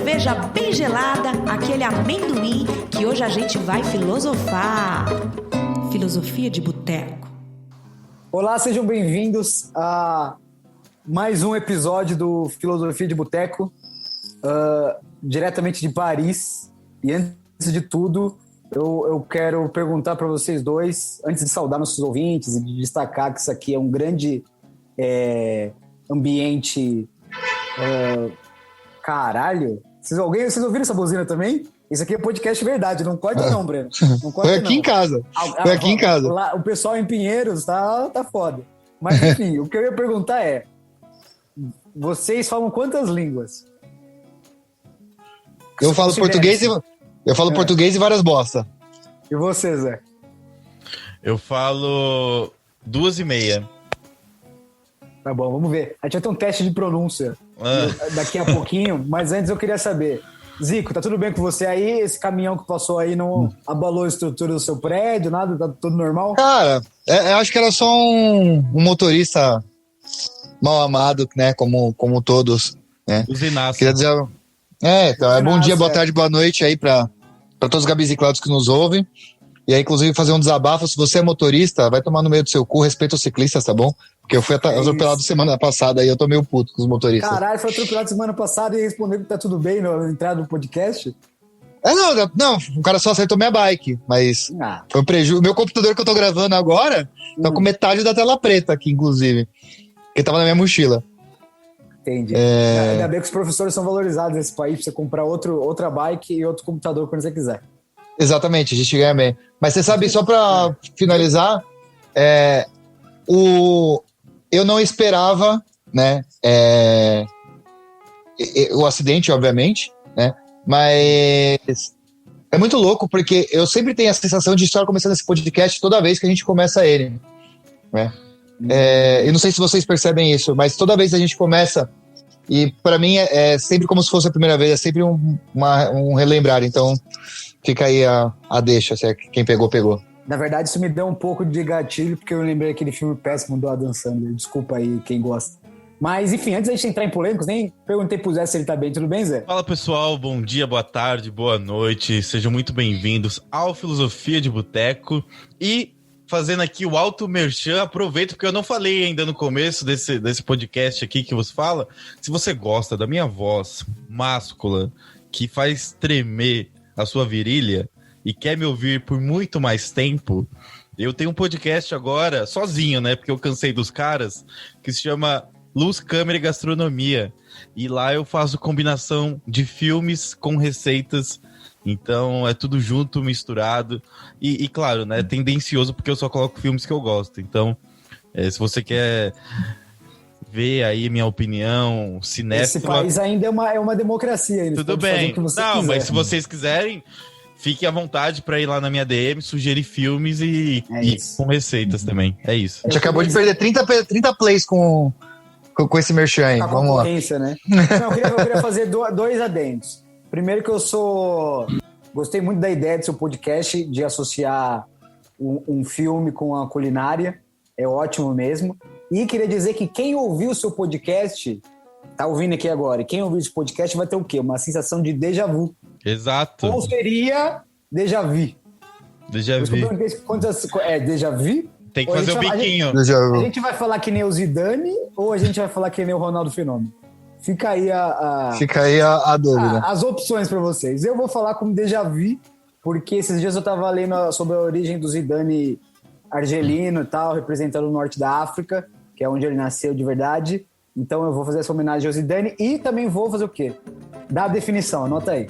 cerveja bem gelada, aquele amendoim, que hoje a gente vai filosofar. Filosofia de Boteco. Olá, sejam bem-vindos a mais um episódio do Filosofia de Boteco, diretamente de Paris. E antes de tudo, eu quero perguntar para vocês dois, antes de saudar nossos ouvintes e de destacar que isso aqui é um grande ambiente... Caralho! Vocês ouviram essa buzina também? Isso aqui é podcast verdade, não corta não, Breno. Não corta, Foi aqui em casa. Foi aqui em casa. Lá, o pessoal em Pinheiros tá foda. Mas enfim, o que eu ia perguntar é: vocês falam quantas línguas? Eu falo português português e várias bosta. E você, Zé? Eu falo 2,5. Tá bom, vamos ver. A gente vai ter um teste de pronúncia daqui a pouquinho, mas antes eu queria saber. Zico, tá tudo bem com você aí? Esse caminhão que passou aí não abalou a estrutura do seu prédio, nada? Tá tudo normal? Cara, eu acho que era só um motorista mal amado, né? Como todos, né? Usinaço. Queria dizer... Então, bom dia, boa tarde, boa noite aí pra todos os gabiciclados que nos ouvem. E aí, inclusive, fazer um desabafo. Se você é motorista, vai tomar no meio do seu cu, respeita os ciclistas, tá bom? Porque eu fui atropelado semana passada e eu tô meio puto com os motoristas. Caralho, foi atropelado semana passada e respondeu que tá tudo bem na entrada do podcast? Não, o cara só acertou minha bike, mas foi um prejuízo. O meu computador que eu tô gravando agora tá com metade da tela preta aqui, inclusive, que tava na minha mochila. Entendi. Ainda bem que os professores são valorizados nesse país pra você comprar outra bike e outro computador quando você quiser. Exatamente, a gente ganha bem. Mas você sabe, só pra finalizar, eu não esperava, né, o acidente, obviamente, né, mas é muito louco porque eu sempre tenho a sensação de estar começando esse podcast toda vez que a gente começa ele, né. Eu não sei se vocês percebem isso, mas toda vez a gente começa, e pra mim é sempre como se fosse a primeira vez, é sempre um relembrar, então fica aí a deixa, se é quem pegou. Na verdade, isso me deu um pouco de gatilho, porque eu lembrei aquele filme péssimo do Adam Sandler. Desculpa aí quem gosta. Mas, enfim, antes da gente entrar em polêmicos, nem perguntei pro Zé se ele tá bem. Tudo bem, Zé? Fala, pessoal. Bom dia, boa tarde, boa noite. Sejam muito bem-vindos ao Filosofia de Boteco. E, fazendo aqui o auto merchan, aproveito, porque eu não falei ainda no começo desse podcast aqui que você fala. Se você gosta da minha voz máscula, que faz tremer a sua virilha, e quer me ouvir por muito mais tempo, eu tenho um podcast agora, sozinho, né? Porque eu cansei dos caras, que se chama Luz, Câmera e Gastronomia. E lá eu faço combinação de filmes com receitas. Então é tudo junto, misturado. E claro, né? Tendencioso, porque eu só coloco filmes que eu gosto. Então, se você quer ver aí minha opinião cinéfila... Esse país ainda é uma democracia. Ainda tudo bem. Não, mas se vocês quiserem... Fique à vontade pra ir lá na minha DM, sugerir filmes e com receitas também. É isso. A gente acabou de perder 30 plays com esse merchan aí. Vamos lá. Né? Não, eu queria fazer dois adendos. Primeiro que gostei muito da ideia do seu podcast de associar um filme com a culinária. É ótimo mesmo. E queria dizer que quem ouviu o seu podcast, tá ouvindo aqui agora, e quem ouviu esse podcast vai ter o quê? Uma sensação de déjà vu. Exato. Ou seria déjà vu? Déjà vu. Déjà vu? Tem que fazer o biquinho. A gente vai falar que nem o Zidane ou a gente vai falar que nem o Ronaldo Fenômeno? Fica aí a dúvida. As opções para vocês. Eu vou falar como déjà vu, porque esses dias eu tava lendo sobre a origem do Zidane argelino e tal, representando o norte da África, que é onde ele nasceu de verdade. Então eu vou fazer essa homenagem ao Zidane e também vou fazer o quê? Dar a definição, anota aí.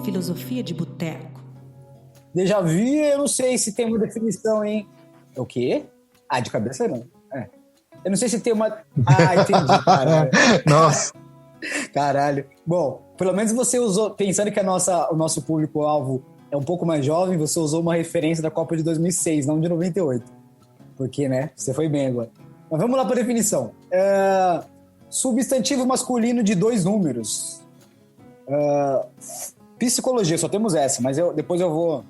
Filosofia de Boteco. Déjà vu, eu não sei se tem uma definição, hein? O quê? De cabeça não. Eu não sei se tem uma... Entendi, caralho. Nossa. Caralho. Bom, pelo menos você usou, pensando que o nosso público-alvo é um pouco mais jovem, você usou uma referência da Copa de 2006, não de 98. Porque, né, você foi bem agora. Mas vamos lá para a definição. Substantivo masculino de 2 números. Psicologia, só temos essa, mas depois eu vou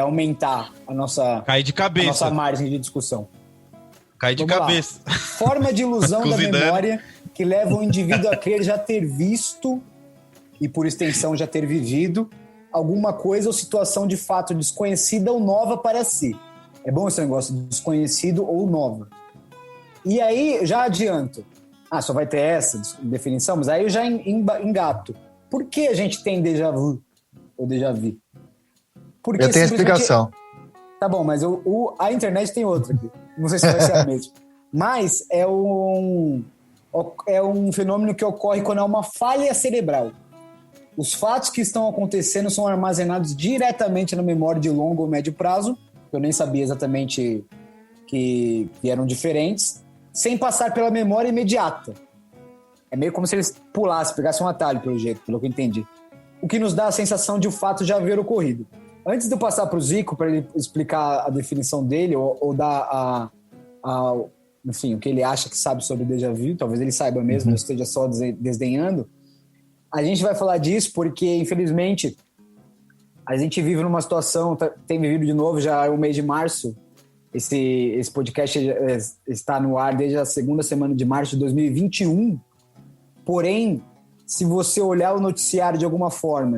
aumentar a nossa... Cai de cabeça. A nossa margem de discussão. Cai de Vamos lá. cabeça. Forma de ilusão da Cozinhando. memória que leva o indivíduo a crer já ter visto, e por extensão já ter vivido, alguma coisa ou situação de fato desconhecida ou nova para si. É bom esse negócio de desconhecido ou nova. E aí, já adianto. Só vai ter essa definição, mas aí eu já engato. Por que a gente tem déjà vu ou déjà vu? Porque Eu tenho a simplesmente- explicação. Tá bom, mas a internet tem outra aqui. Não sei se vai ser a mesma. Mas é um fenômeno que ocorre quando há uma falha cerebral. Os fatos que estão acontecendo são armazenados diretamente na memória de longo ou médio prazo, eu nem sabia exatamente que eram diferentes, sem passar pela memória imediata. É meio como se eles pulassem, pegassem um atalho, pelo jeito, pelo que eu entendi. O que nos dá a sensação de o fato já haver ocorrido. Antes de eu passar para o Zico, para ele explicar a definição dele, ou dar enfim, o que ele acha que sabe sobre o déjà vu, talvez ele saiba mesmo, não esteja só desdenhando, a gente vai falar disso porque, infelizmente, a gente vive numa situação, tem vivido de novo, já é o mês de março, esse podcast está no ar desde a segunda semana de março de 2021, porém, se você olhar o noticiário de alguma forma,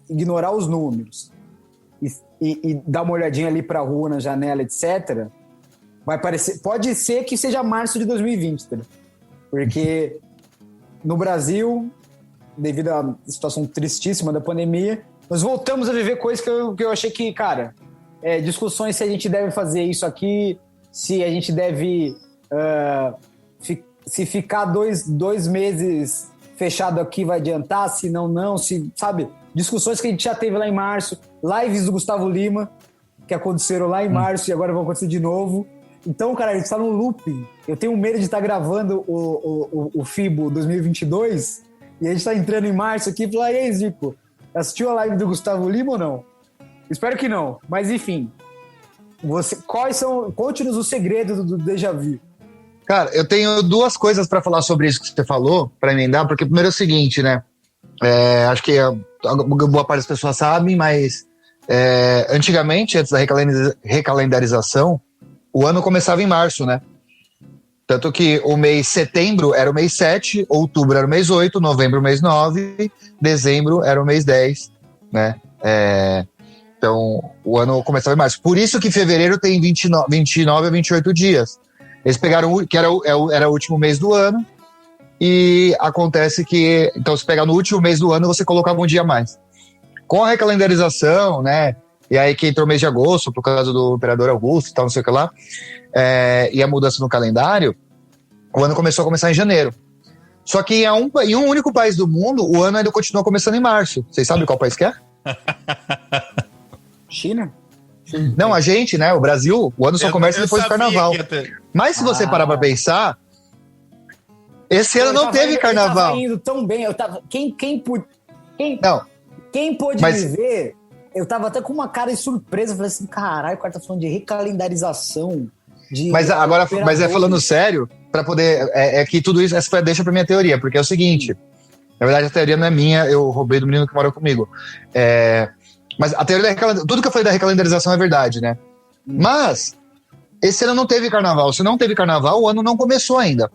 ignorar os números e dar uma olhadinha ali para a rua, na janela, etc., vai parecer, pode ser que seja março de 2020, tá? Porque no Brasil, devido à situação tristíssima da pandemia, nós voltamos a viver coisas que eu achei que, cara, discussões se a gente deve fazer isso aqui, se a gente deve se ficar dois meses fechado aqui vai adiantar, se não, se, sabe? Discussões que a gente já teve lá em março, lives do Gustavo Lima, que aconteceram lá em março e agora vão acontecer de novo. Então, cara, a gente tá num looping. Eu tenho medo de estar gravando o FIBO 2022 e a gente tá entrando em março aqui e falar, e aí, Zico, assistiu a live do Gustavo Lima ou não? Espero que não. Mas, enfim, conte-nos o segredo do déjà vu. Cara, eu tenho duas coisas para falar sobre isso que você falou, para emendar, porque primeiro é o seguinte, né? Acho que a boa parte das pessoas sabem, mas antigamente, antes da recalendarização, o ano começava em março, né? Tanto que o mês setembro era o mês 7, outubro era o mês 8, novembro o mês 9, dezembro era o mês 10, né? Então, o ano começava em março. Por isso que fevereiro tem 29 a 28 dias. Eles pegaram, que era o último mês do ano, e acontece que, então, se pegar no último mês do ano, você colocava um dia a mais. Com a recalendarização, né? E aí que entrou o mês de agosto, por causa do Imperador Augusto e tal, não sei o que lá, e a mudança no calendário, o ano começou a começar em janeiro. Só que em um único país do mundo, o ano ainda continua começando em março. Vocês sabem qual país que é? China? Não, a gente, né? O Brasil, o ano só começa depois do carnaval. Mas se você parar pra pensar, esse ano não teve carnaval. Eu tava indo tão bem, quem pôde Mas- me ver, eu tava até com uma cara de surpresa, falei assim, caralho, o cara tá falando de recalendarização. Mas agora, falando sério, para poder. Que tudo isso, essa foi a deixa pra minha teoria, porque é o seguinte: na verdade, a teoria não é minha, eu roubei do menino que mora comigo. Mas a teoria tudo que eu falei da recalendarização é verdade, né? Mas esse ano não teve carnaval. Se não teve carnaval, o ano não começou ainda.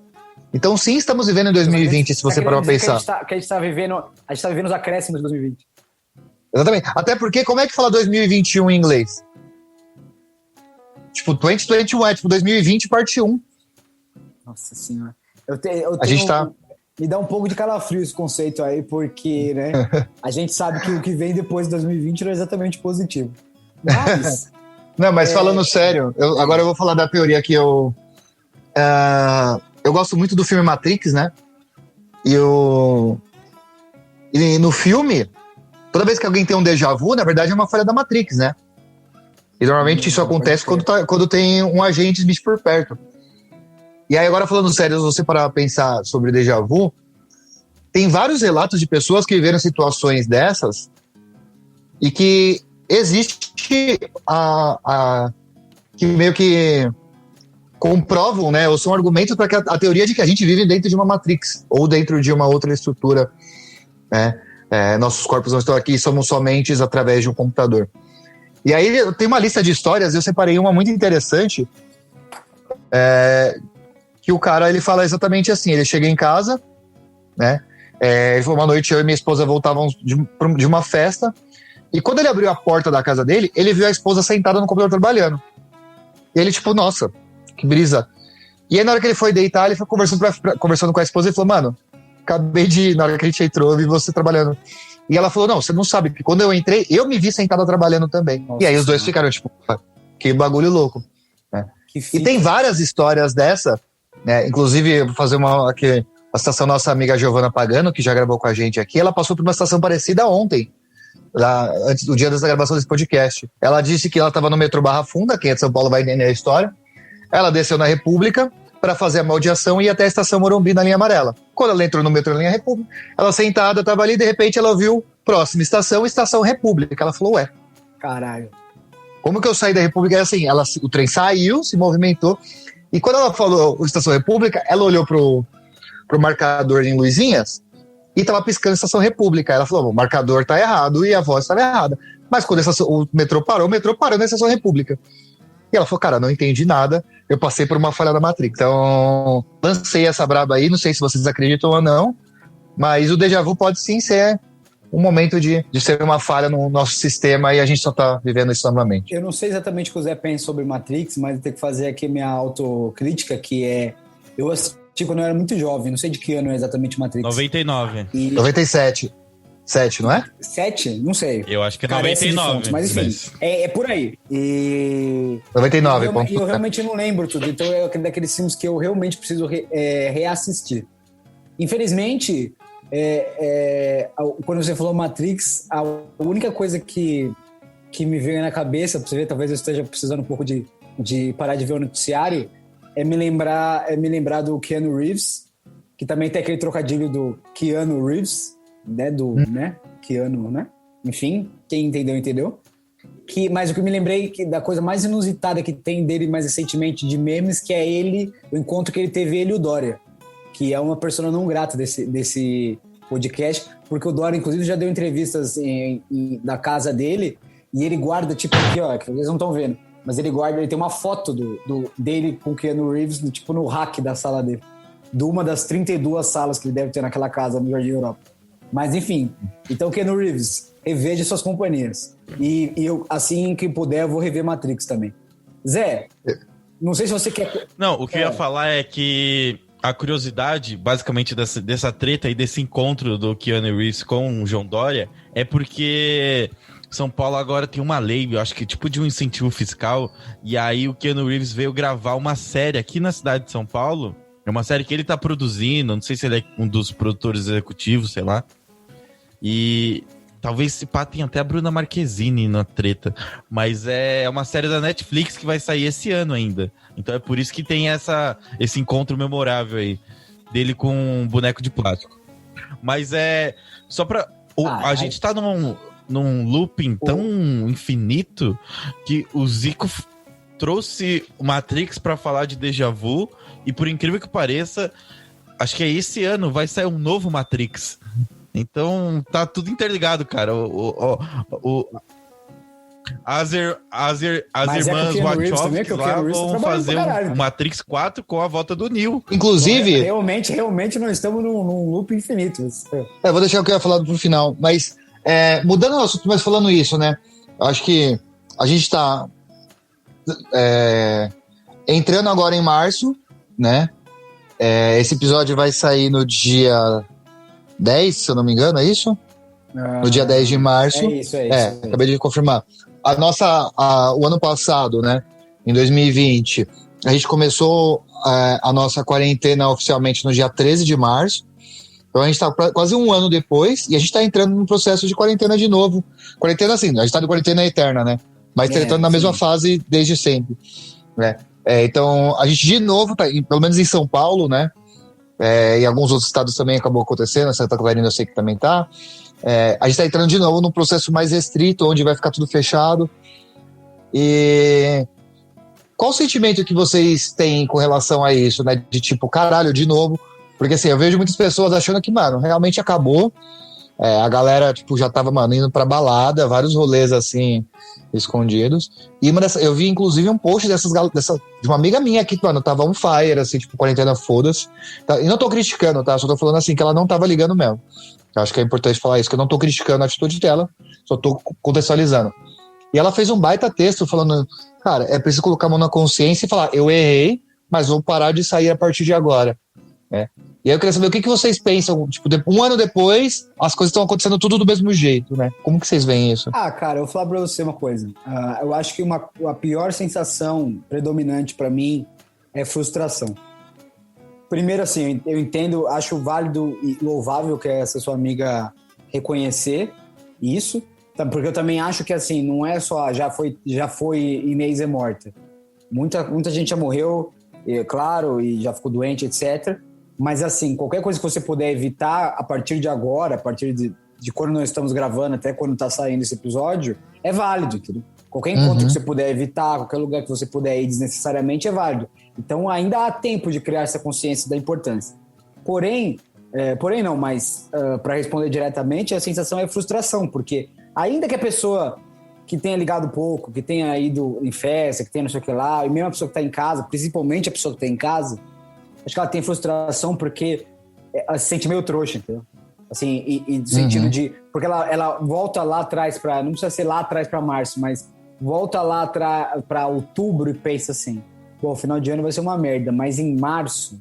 Então, sim, estamos vivendo em 2020, se você parar pra pensar. Que a gente tá vivendo os acréscimos de 2020. Exatamente. Até porque, como é que fala 2021 em inglês? Tipo, 2021 tipo 2020 parte 1. Nossa senhora. A gente tá... Me dá um pouco de calafrio esse conceito aí, porque, né, a gente sabe que o que vem depois de 2020 não é exatamente positivo. Mas... Não, mas falando sério, agora eu vou falar da teoria que eu gosto muito do filme Matrix, né? E no filme, toda vez que alguém tem um déjà vu, na verdade é uma falha da Matrix, né? E normalmente isso acontece quando tem um agente bicho por perto. E aí agora falando sério, se você parar pra pensar sobre déjà vu, tem vários relatos de pessoas que viveram situações dessas e que existe que meio que comprovam, né, ou são argumentos para que a teoria de que a gente vive dentro de uma Matrix ou dentro de uma outra estrutura, né? Nossos corpos não estão aqui, somos só mentes através de um computador. E aí tem uma lista de histórias, eu separei uma muito interessante, que o cara, ele fala exatamente assim, ele chega em casa, né? Ele falou, uma noite eu e minha esposa voltávamos de uma festa, e quando ele abriu a porta da casa dele, ele viu a esposa sentada no computador trabalhando. E ele, tipo, nossa, que brisa. E aí, na hora que ele foi deitar, ele foi conversando com a esposa e falou, mano, na hora que a gente entrou, eu vi você trabalhando. E ela falou, não, você não sabe, porque quando eu entrei, eu me vi sentada trabalhando também. Nossa, e aí os dois ficaram, tipo, que bagulho louco. Né? E tem várias histórias dessa, né? Inclusive, eu vou fazer a situação nossa amiga Giovana Pagano, que já gravou com a gente aqui, ela passou por uma situação parecida ontem, lá, antes do dia dessa gravação desse podcast. Ela disse que ela estava no metrô Barra Funda, quem é de São Paulo vai entender a história. Ela desceu na República para fazer a maldiação e ia até a estação Morumbi na linha amarela. Quando ela entrou no metrô na linha República, ela sentada, estava ali, de repente ela ouviu próxima estação República. Ela falou, ué, caralho, como que eu saí da República? É assim, o trem saiu, se movimentou, e quando ela falou estação República, ela olhou pro marcador em luzinhas e tava piscando estação República. Ela falou, o marcador tá errado e a voz estava errada. Mas quando o metrô parou na estação República. E ela falou, cara, não entendi nada, eu passei por uma falha da Matrix. Então, lancei essa braba aí, não sei se vocês acreditam ou não, mas o déjà vu pode sim ser um momento de ser uma falha no nosso sistema e a gente só tá vivendo isso novamente. Eu não sei exatamente o que o Zé pensa sobre Matrix, mas eu tenho que fazer aqui minha autocrítica, que é... Eu assisti quando eu era muito jovem, não sei de que ano é exatamente Matrix. 99. 97. 7, não é? 7? Não sei. Eu acho que é 99. Fontes, mas enfim, é por aí. 99. Eu realmente não lembro tudo, então é daqueles filmes que eu realmente preciso reassistir. Infelizmente, quando você falou Matrix, a única coisa que me veio na cabeça, pra você ver, talvez eu esteja precisando um pouco de parar de ver o noticiário, é me lembrar do Keanu Reeves, que também tem aquele trocadilho do Keanu Reeves, né, né, Keanu, né? Enfim, quem entendeu. Mas o que eu me lembrei da coisa mais inusitada que tem dele mais recentemente de memes, que é o encontro que ele teve, ele e o Dória, que é uma persona não grata desse podcast, porque o Dória, inclusive, já deu entrevistas da casa dele, e ele guarda, tipo aqui, ó, que vocês não estão vendo, mas ele tem uma foto dele com o Keanu Reeves, tipo no rack da sala dele, de uma das 32 salas que ele deve ter naquela casa no Jardim Europa. Mas, enfim, então, Keanu Reeves, reveja suas companhias. E eu, assim que puder, eu vou rever Matrix também. Zé, não sei se você quer... Não, o que eu ia falar é que a curiosidade, basicamente, dessa treta e desse encontro do Keanu Reeves com o João Dória é porque São Paulo agora tem uma lei, eu acho que tipo de um incentivo fiscal, e aí o Keanu Reeves veio gravar uma série aqui na cidade de São Paulo. É uma série que ele tá produzindo, não sei se ele é um dos produtores executivos, sei lá. E talvez se pá tenha até a Bruna Marquezine na treta. Mas é uma série da Netflix que vai sair esse ano ainda. Então é por isso que tem esse encontro memorável aí. Dele com um boneco de plástico. Mas é... Só pra... a gente tá num looping tão infinito que o Zico trouxe o Matrix pra falar de déjà vu. E por incrível que pareça, acho que esse ano vai sair um novo Matrix. Então, tá tudo interligado, cara. As irmãs Wachowski lá vão fazer o Matrix 4 com a volta do Neo. Inclusive... Realmente nós estamos num loop infinito. Vou deixar o que eu ia falar pro final. Mas, mudando o assunto, mas falando isso, né? Acho que a gente tá entrando agora em março, né? Esse episódio vai sair no dia 10, se eu não me engano, é isso? No dia 10 de março. É isso. Acabei de confirmar. O ano passado, né? Em 2020, a gente começou a nossa quarentena oficialmente no dia 13 de março. Então a gente tá quase um ano depois e a gente tá entrando num processo de quarentena de novo. Quarentena assim, a gente tá de quarentena eterna, né? Mas tentando na mesma fase desde sempre, né? Então, a gente de novo, pelo menos em São Paulo, né? Em alguns outros estados também acabou acontecendo, Santa Catarina eu sei que também tá. A gente tá entrando de novo num processo mais restrito, onde vai ficar tudo fechado. E qual o sentimento que vocês têm com relação a isso, né? De tipo, caralho, de novo. Porque assim, eu vejo muitas pessoas achando que, mano, realmente acabou. A galera, tipo, já tava, mano, indo pra balada, vários rolês, assim, escondidos. E eu vi, inclusive, um post de uma amiga minha que, mano, tava on fire, assim, tipo, quarentena, foda-se. E não tô criticando, tá? Só tô falando, assim, que ela não tava ligando mesmo. Eu acho que é importante falar isso, que eu não tô criticando a atitude dela, só tô contextualizando. E ela fez um baita texto falando, cara, é preciso colocar a mão na consciência e falar, eu errei, mas vou parar de sair a partir de agora, né? E aí eu queria saber o que vocês pensam, tipo, um ano depois, as coisas estão acontecendo tudo do mesmo jeito, né? Como que vocês veem isso? Cara, eu vou falar pra você uma coisa. Eu acho que a pior sensação predominante pra mim é frustração. Primeiro, assim, eu entendo, acho válido e louvável que essa sua amiga reconhecer isso, porque eu também acho que, assim, não é só já foi Inês é morta. Muita gente já morreu, claro, e já ficou doente, etc., mas, assim, qualquer coisa que você puder evitar a partir de agora, a partir de quando nós estamos gravando até quando está saindo esse episódio, é válido, entendeu? Qualquer encontro que você puder evitar, qualquer lugar que você puder ir desnecessariamente é válido. Então, ainda há tempo de criar essa consciência da importância. Porém não, mas para responder diretamente, a sensação é frustração, porque ainda que a pessoa que tenha ligado pouco, que tenha ido em festa, que tenha não sei o que lá, e mesmo a pessoa que está em casa, principalmente a pessoa que está em casa, acho que ela tem frustração porque ela se sente meio trouxa, entendeu? Assim, e no sentido de... Porque ela volta lá atrás não precisa ser lá atrás para março, mas volta lá para outubro e pensa assim, bom, final de ano vai ser uma merda, mas em março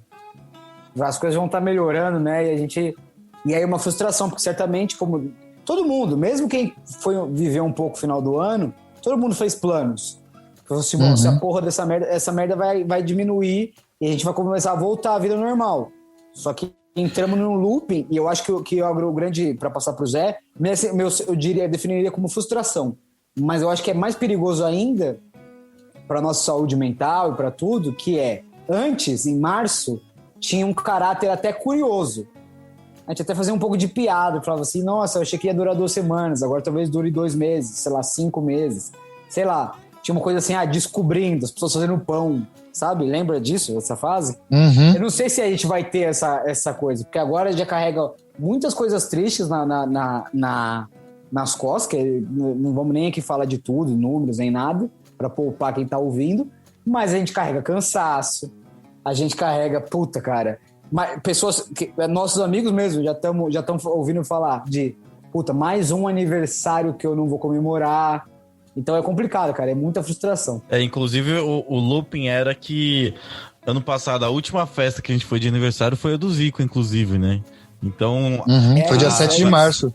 as coisas vão estar melhorando, né? E aí uma frustração, porque certamente, como todo mundo, mesmo quem viver um pouco o final do ano, todo mundo fez planos. Falou assim, bom, se a porra essa merda vai diminuir e a gente vai começar a voltar à vida normal. Só que entramos num looping, e eu acho que o grande, para passar pro Zé, eu definiria como frustração. Mas eu acho que é mais perigoso ainda para nossa saúde mental e para tudo, que antes, em março, tinha um caráter até curioso. A gente até fazia um pouco de piada, falava assim, nossa, eu achei que ia durar 2 semanas, agora talvez dure 2 meses, sei lá, 5 meses. Sei lá, tinha uma coisa assim, descobrindo, as pessoas fazendo pão, sabe? Lembra disso, dessa fase? Eu não sei se a gente vai ter essa coisa, porque agora já carrega muitas coisas tristes nas costas, que não vamos nem aqui falar de tudo, números, nem nada, para poupar quem tá ouvindo, mas a gente carrega cansaço, a gente carrega, puta, cara, pessoas, nossos amigos mesmo já estão ouvindo falar de, puta, mais um aniversário que eu não vou comemorar. Então é complicado, cara, é muita frustração. Inclusive o looping era que ano passado a última festa que a gente foi de aniversário foi a do Zico, inclusive, né? Então... foi dia 7 de março.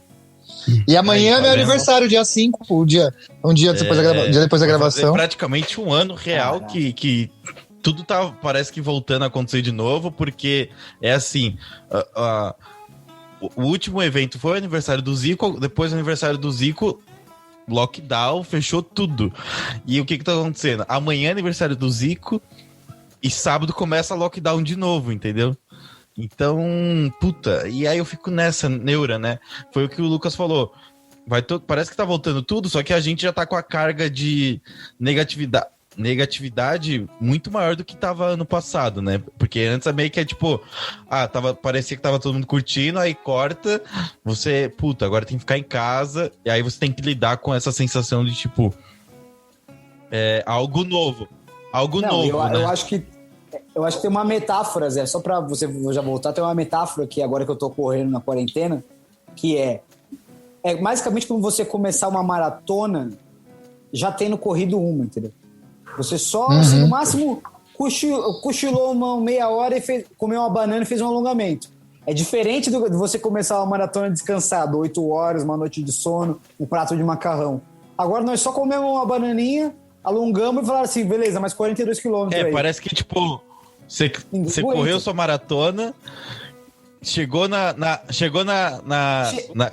E amanhã é meu aniversário, dia 5, um dia depois da gravação. Praticamente um ano real que tudo parece que voltando a acontecer de novo, porque é assim, o último evento foi o aniversário do Zico, depois do aniversário do Zico, lockdown, fechou tudo. E o que tá acontecendo? Amanhã é aniversário do Zico e sábado começa lockdown de novo, entendeu? Então, puta, e aí eu fico nessa neura, né? Foi o que o Lucas falou. Parece que tá voltando tudo, só que a gente já tá com a carga de negatividade muito maior do que tava ano passado, né? Porque antes meio que tipo, parecia que tava todo mundo curtindo, aí corta, você, puta, agora tem que ficar em casa, e aí você tem que lidar com essa sensação de tipo, algo novo. Né? Eu acho que tem uma metáfora, Zé, só pra você já voltar, tem uma metáfora que agora que eu tô correndo na quarentena, que é basicamente como você começar uma maratona já tendo corrido uma, entendeu? Você só, assim, no máximo, cochilou uma meia hora e comeu uma banana e fez um alongamento. É diferente de você começar uma maratona descansado, 8 horas, uma noite de sono, um prato de macarrão. Agora nós só comemos uma bananinha, alongamos e falaram assim, beleza, mais 42 quilômetros aí. Parece que, tipo, você correu sua maratona,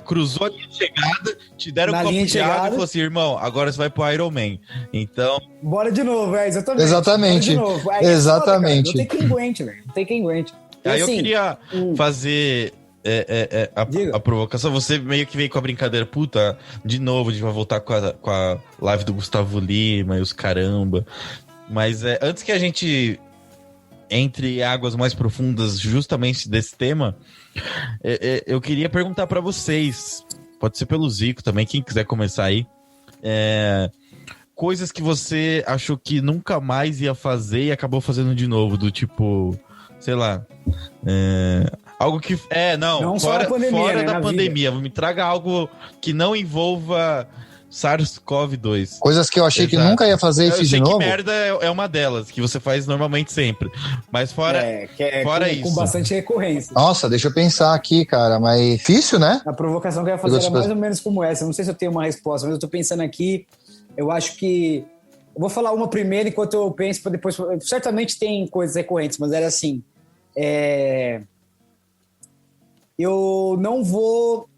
cruzou a linha de chegada, te deram um copo de água e falou assim, irmão, agora você vai pro Iron Man. Então... Bora de novo, exatamente. Bora de novo. Exatamente. Não tem quem aguente, velho. Não tem quem aguente. Aí assim, eu queria fazer a provocação. Você meio que veio com a brincadeira, puta, de novo, a gente vai voltar com a live do Gustavo Lima e os caramba. Mas antes que a gente entre águas mais profundas justamente desse tema, eu queria perguntar para vocês, pode ser pelo Zico também, quem quiser começar aí, coisas que você achou que nunca mais ia fazer e acabou fazendo de novo, do tipo, sei lá, algo que... Não fora, só na pandemia, fora né, da na pandemia, me traga algo que não envolva SARS-CoV-2. Coisas que eu achei que Exato. nunca ia fazer e Eu fiz de sei novo. que merda é uma delas, que você faz normalmente sempre. Mas fora com isso. bastante recorrência. Nossa, deixa eu pensar aqui, cara. Mas difícil, né? A provocação que eu ia fazer era mais ou menos como essa. Eu não sei se eu tenho uma resposta, mas eu tô pensando aqui. Eu acho que... Eu vou falar uma primeiro enquanto eu penso para depois... Certamente tem coisas recorrentes, mas era assim... Eu não vou...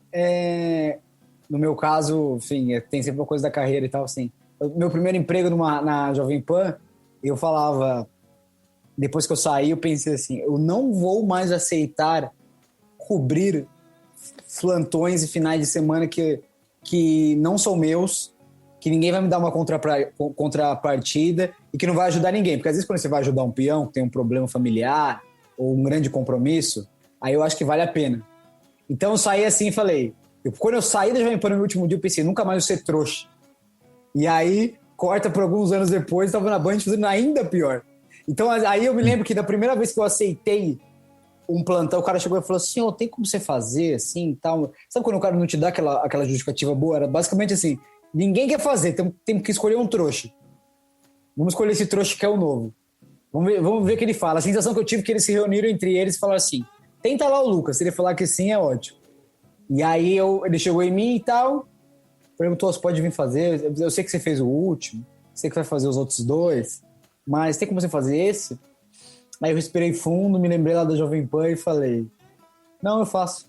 No meu caso, enfim, tem sempre uma coisa da carreira e tal, assim. Meu primeiro emprego na Jovem Pan, eu falava... Depois que eu saí, eu pensei assim, eu não vou mais aceitar cobrir plantões e finais de semana que não são meus, que ninguém vai me dar uma contrapartida e que não vai ajudar ninguém. Porque às vezes quando você vai ajudar um peão que tem um problema familiar ou um grande compromisso, aí eu acho que vale a pena. Então eu saí assim e falei... Quando eu saí da Jovem Pan no último dia, eu pensei, nunca mais vou ser trouxa. E aí, corta por alguns anos depois, estava na Band fazendo ainda pior. Então, aí eu me lembro que da primeira vez que eu aceitei um plantão, o cara chegou e falou assim, tem como você fazer assim e tal? Sabe quando o cara não te dá aquela justificativa boa? Era basicamente assim, ninguém quer fazer, tem que escolher um trouxa. Vamos escolher esse trouxa que é o novo. Vamos ver o que ele fala. A sensação que eu tive é que eles se reuniram entre eles e falaram assim, tenta lá o Lucas, se ele falar que sim, é ótimo. E aí ele chegou em mim e tal, perguntou se pode vir fazer. Eu sei que você fez o último, sei que vai fazer os outros 2, mas tem como você fazer esse? Aí eu respirei fundo, me lembrei lá da Jovem Pan e falei, não, eu faço.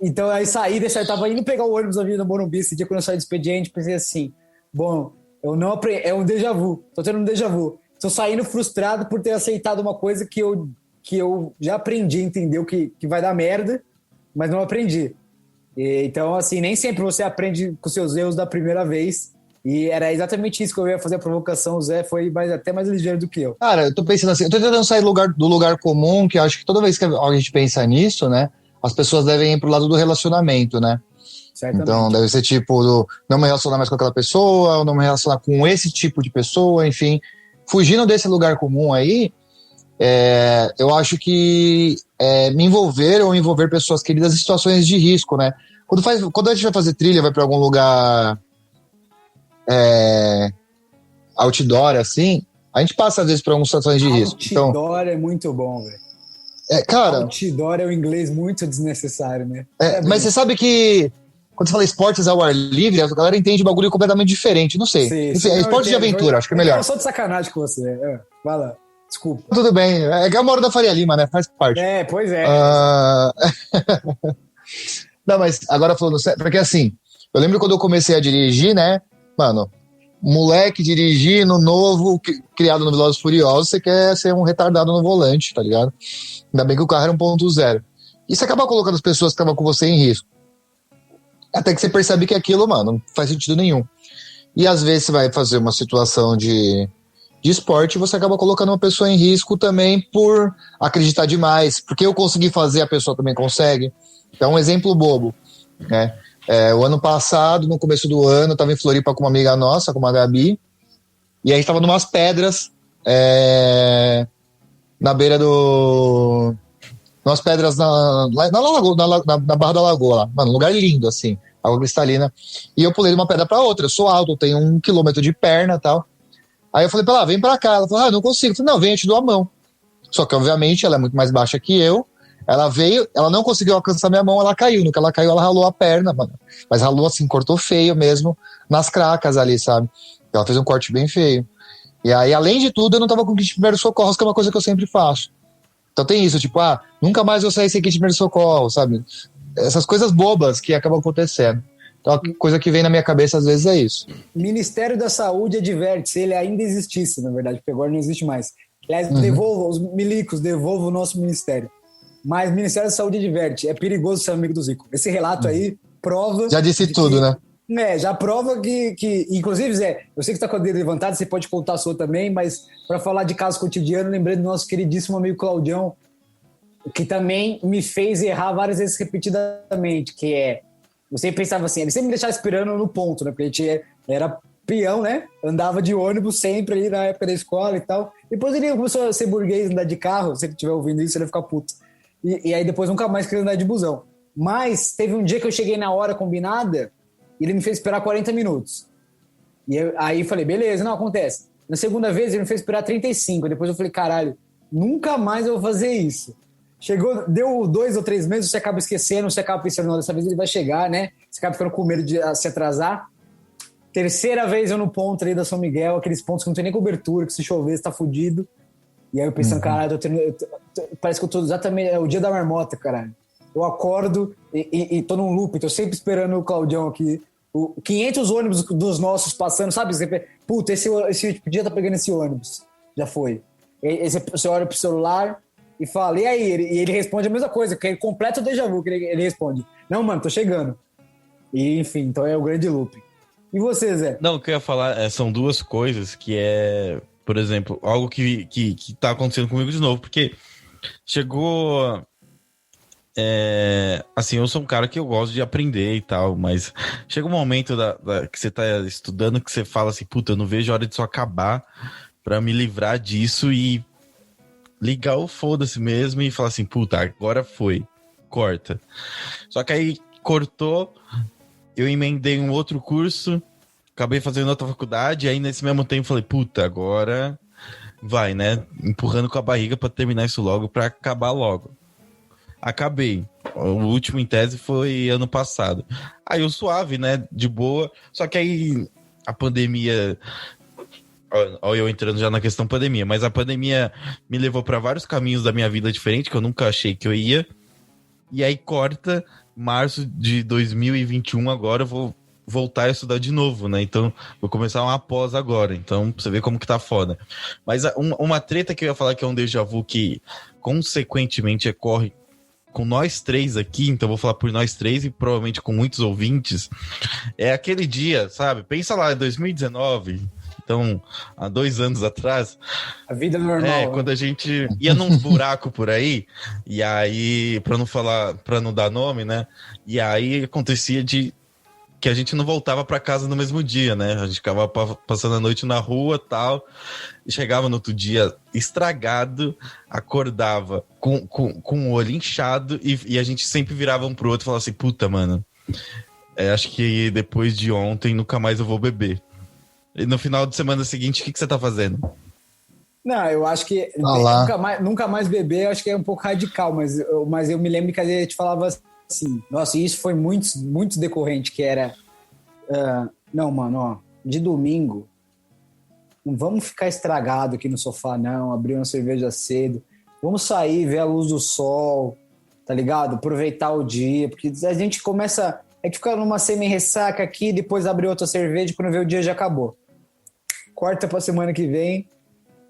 Então aí saí, eu tava indo pegar o ônibus na Avenida Morumbi, esse dia quando eu saí do expediente, pensei assim, bom, eu não aprendi, é um déjà vu, tô tendo um déjà vu. Tô saindo frustrado por ter aceitado uma coisa que eu já aprendi a entender que vai dar merda, mas não aprendi. Então, assim, nem sempre você aprende com seus erros da primeira vez. E era exatamente isso que eu ia fazer a provocação. O Zé foi até mais ligeiro do que eu. Cara, eu tô pensando assim, eu tô tentando sair do lugar comum, que eu acho que toda vez que a gente pensa nisso, né, as pessoas devem ir pro lado do relacionamento, né? Certamente. Então, deve ser tipo, não me relacionar mais com aquela pessoa, ou não me relacionar com esse tipo de pessoa, enfim. Fugindo desse lugar comum aí, eu acho que me envolver ou envolver pessoas queridas em situações de risco, né? Quando a gente vai fazer trilha, vai para algum lugar outdoor, assim, a gente passa às vezes por algumas situações de risco. Outdoor é muito bom, velho. Cara, outdoor é um inglês muito desnecessário, né? Mas você sabe que quando você fala esportes ao ar livre, a galera entende um bagulho completamente diferente. Não sei. Sim, esporte de aventura, acho que é melhor. Eu sou de sacanagem com você. Vai lá. Desculpa. Tudo bem. É que eu moro da Faria Lima, né? Faz parte. Pois é. Não, mas agora falando sério, porque assim, eu lembro quando eu comecei a dirigir, né? Mano, moleque dirigindo, novo, criado no Velozes e Furiosos, você quer ser um retardado no volante, tá ligado? Ainda bem que o carro era 1.0. E você acaba colocando as pessoas que estavam com você em risco. Até que você percebe que aquilo, mano, não faz sentido nenhum. E às vezes você vai fazer uma situação de esporte e você acaba colocando uma pessoa em risco também por acreditar demais. Porque eu consegui fazer, a pessoa também consegue. Então, um exemplo bobo, né? O ano passado, no começo do ano, eu tava em Floripa com uma amiga nossa, com uma Gabi, e a gente tava numas pedras na beira do... Umas pedras na Barra da Lagoa, lá. Mano, um lugar lindo, assim, água cristalina. E eu pulei de uma pedra pra outra. Eu sou alto, eu tenho 1 quilômetro de perna e tal. Aí eu falei pra ela, vem pra cá. Ela falou, não consigo. Eu falei, não, vem, eu te dou a mão. Só que, obviamente, ela é muito mais baixa que eu. Ela veio, ela não conseguiu alcançar minha mão, ela caiu. No que ela caiu, ela ralou a perna, mano. Mas ralou assim, cortou feio mesmo, nas cracas ali, sabe? Ela fez um corte bem feio. E aí, além de tudo, eu não tava com kit de primeiros socorros, que é uma coisa que eu sempre faço. Então tem isso, tipo, nunca mais eu sair sem kit de primeiro socorro, sabe? Essas coisas bobas que acabam acontecendo. Então a coisa que vem na minha cabeça às vezes é isso. Ministério da Saúde adverte, se ele ainda existisse, na verdade, porque agora não existe mais. Aliás, devolva, os milicos, devolva o nosso ministério. Mas o Ministério da Saúde adverte, é perigoso ser amigo do Zico. Esse relato aí prova... Já disse tudo, né? Já prova que... Inclusive, Zé, eu sei que tá com a dedo levantado, você pode contar a sua também, mas para falar de caso cotidiano, lembrei do nosso queridíssimo amigo Claudião, que também me fez errar várias vezes repetidamente, que é... Eu sempre pensava assim, ele sempre me deixava esperando no ponto, né? Porque a gente era peão, né? Andava de ônibus sempre ali na época da escola e tal. Depois ele começou a ser burguês, andar de carro, se ele estiver ouvindo isso, ele vai ficar puto. E aí depois nunca mais queria andar de busão. Mas teve um dia que eu cheguei na hora combinada e ele me fez esperar 40 minutos. Aí eu falei, beleza, não, acontece. Na segunda vez ele me fez esperar 35. Depois eu falei, caralho, nunca mais eu vou fazer isso. Chegou, deu 2 ou 3 meses, você acaba esquecendo, você acaba pensando, não, dessa vez ele vai chegar, né? Você acaba ficando com medo de se atrasar. Terceira vez eu no ponto ali da São Miguel, aqueles pontos que não tem nem cobertura, que se chover você tá fudido. E aí eu pensando, caralho, parece que eu tô exatamente, é o dia da marmota, caralho. Eu acordo e tô num loop, tô sempre esperando o Claudião aqui. 500 ônibus dos nossos passando, sabe? Puta, esse dia tá pegando esse ônibus. Já foi. Você olha pro celular e fala, e aí? E ele responde a mesma coisa, que ele completa o déjà vu, que ele responde. Não, mano, tô chegando. E, enfim, então é o grande loop. E você, Zé? Não, o que eu ia falar são duas coisas, que é, por exemplo, algo que tá acontecendo comigo de novo, porque chegou... assim, eu sou um cara que eu gosto de aprender e tal, mas chega um momento que você tá estudando que você fala assim, puta, eu não vejo a hora disso acabar pra me livrar disso e ligar o foda-se mesmo e falar assim, puta, agora foi, corta. Só que aí cortou, eu emendei um outro curso, acabei fazendo outra faculdade, e aí nesse mesmo tempo falei, puta, agora vai, né? Empurrando com a barriga pra terminar isso logo, pra acabar logo. Acabei. O último em tese foi ano passado. Aí eu suave, né? De boa. Só que aí a pandemia... Olha eu entrando já na questão pandemia. Mas a pandemia me levou para vários caminhos da minha vida diferentes que eu nunca achei que eu ia. E aí corta março de 2021 agora eu vou voltar a estudar de novo, né? Então vou começar uma pós agora. Então pra você ver como que tá foda. Mas uma treta que eu ia falar que é um déjà vu que consequentemente ocorre com nós três aqui, então vou falar por nós três e provavelmente com muitos ouvintes, é aquele dia, sabe? Pensa lá, em 2019, então, há 2 anos atrás. A vida normal. Quando a gente ia num buraco por aí, e aí, pra não dar nome, né? E aí acontecia de que a gente não voltava pra casa no mesmo dia, né? A gente ficava passando a noite na rua e tal, e chegava no outro dia estragado, acordava com o olho inchado, e a gente sempre virava um pro outro e falava assim, puta, mano, acho que depois de ontem nunca mais eu vou beber. E no final de semana seguinte, o que você tá fazendo? Não, eu acho que nunca mais beber, eu acho que é um pouco radical, mas eu me lembro que a gente falava assim, nossa, isso foi muito decorrente, que era, não, mano, ó, de domingo, não vamos ficar estragado aqui no sofá, não, abrir uma cerveja cedo, vamos sair, ver a luz do sol, tá ligado? Aproveitar o dia, porque a gente começa, que fica numa semi-ressaca aqui, depois abre outra cerveja, quando vê o dia já acabou. Corta pra semana que vem,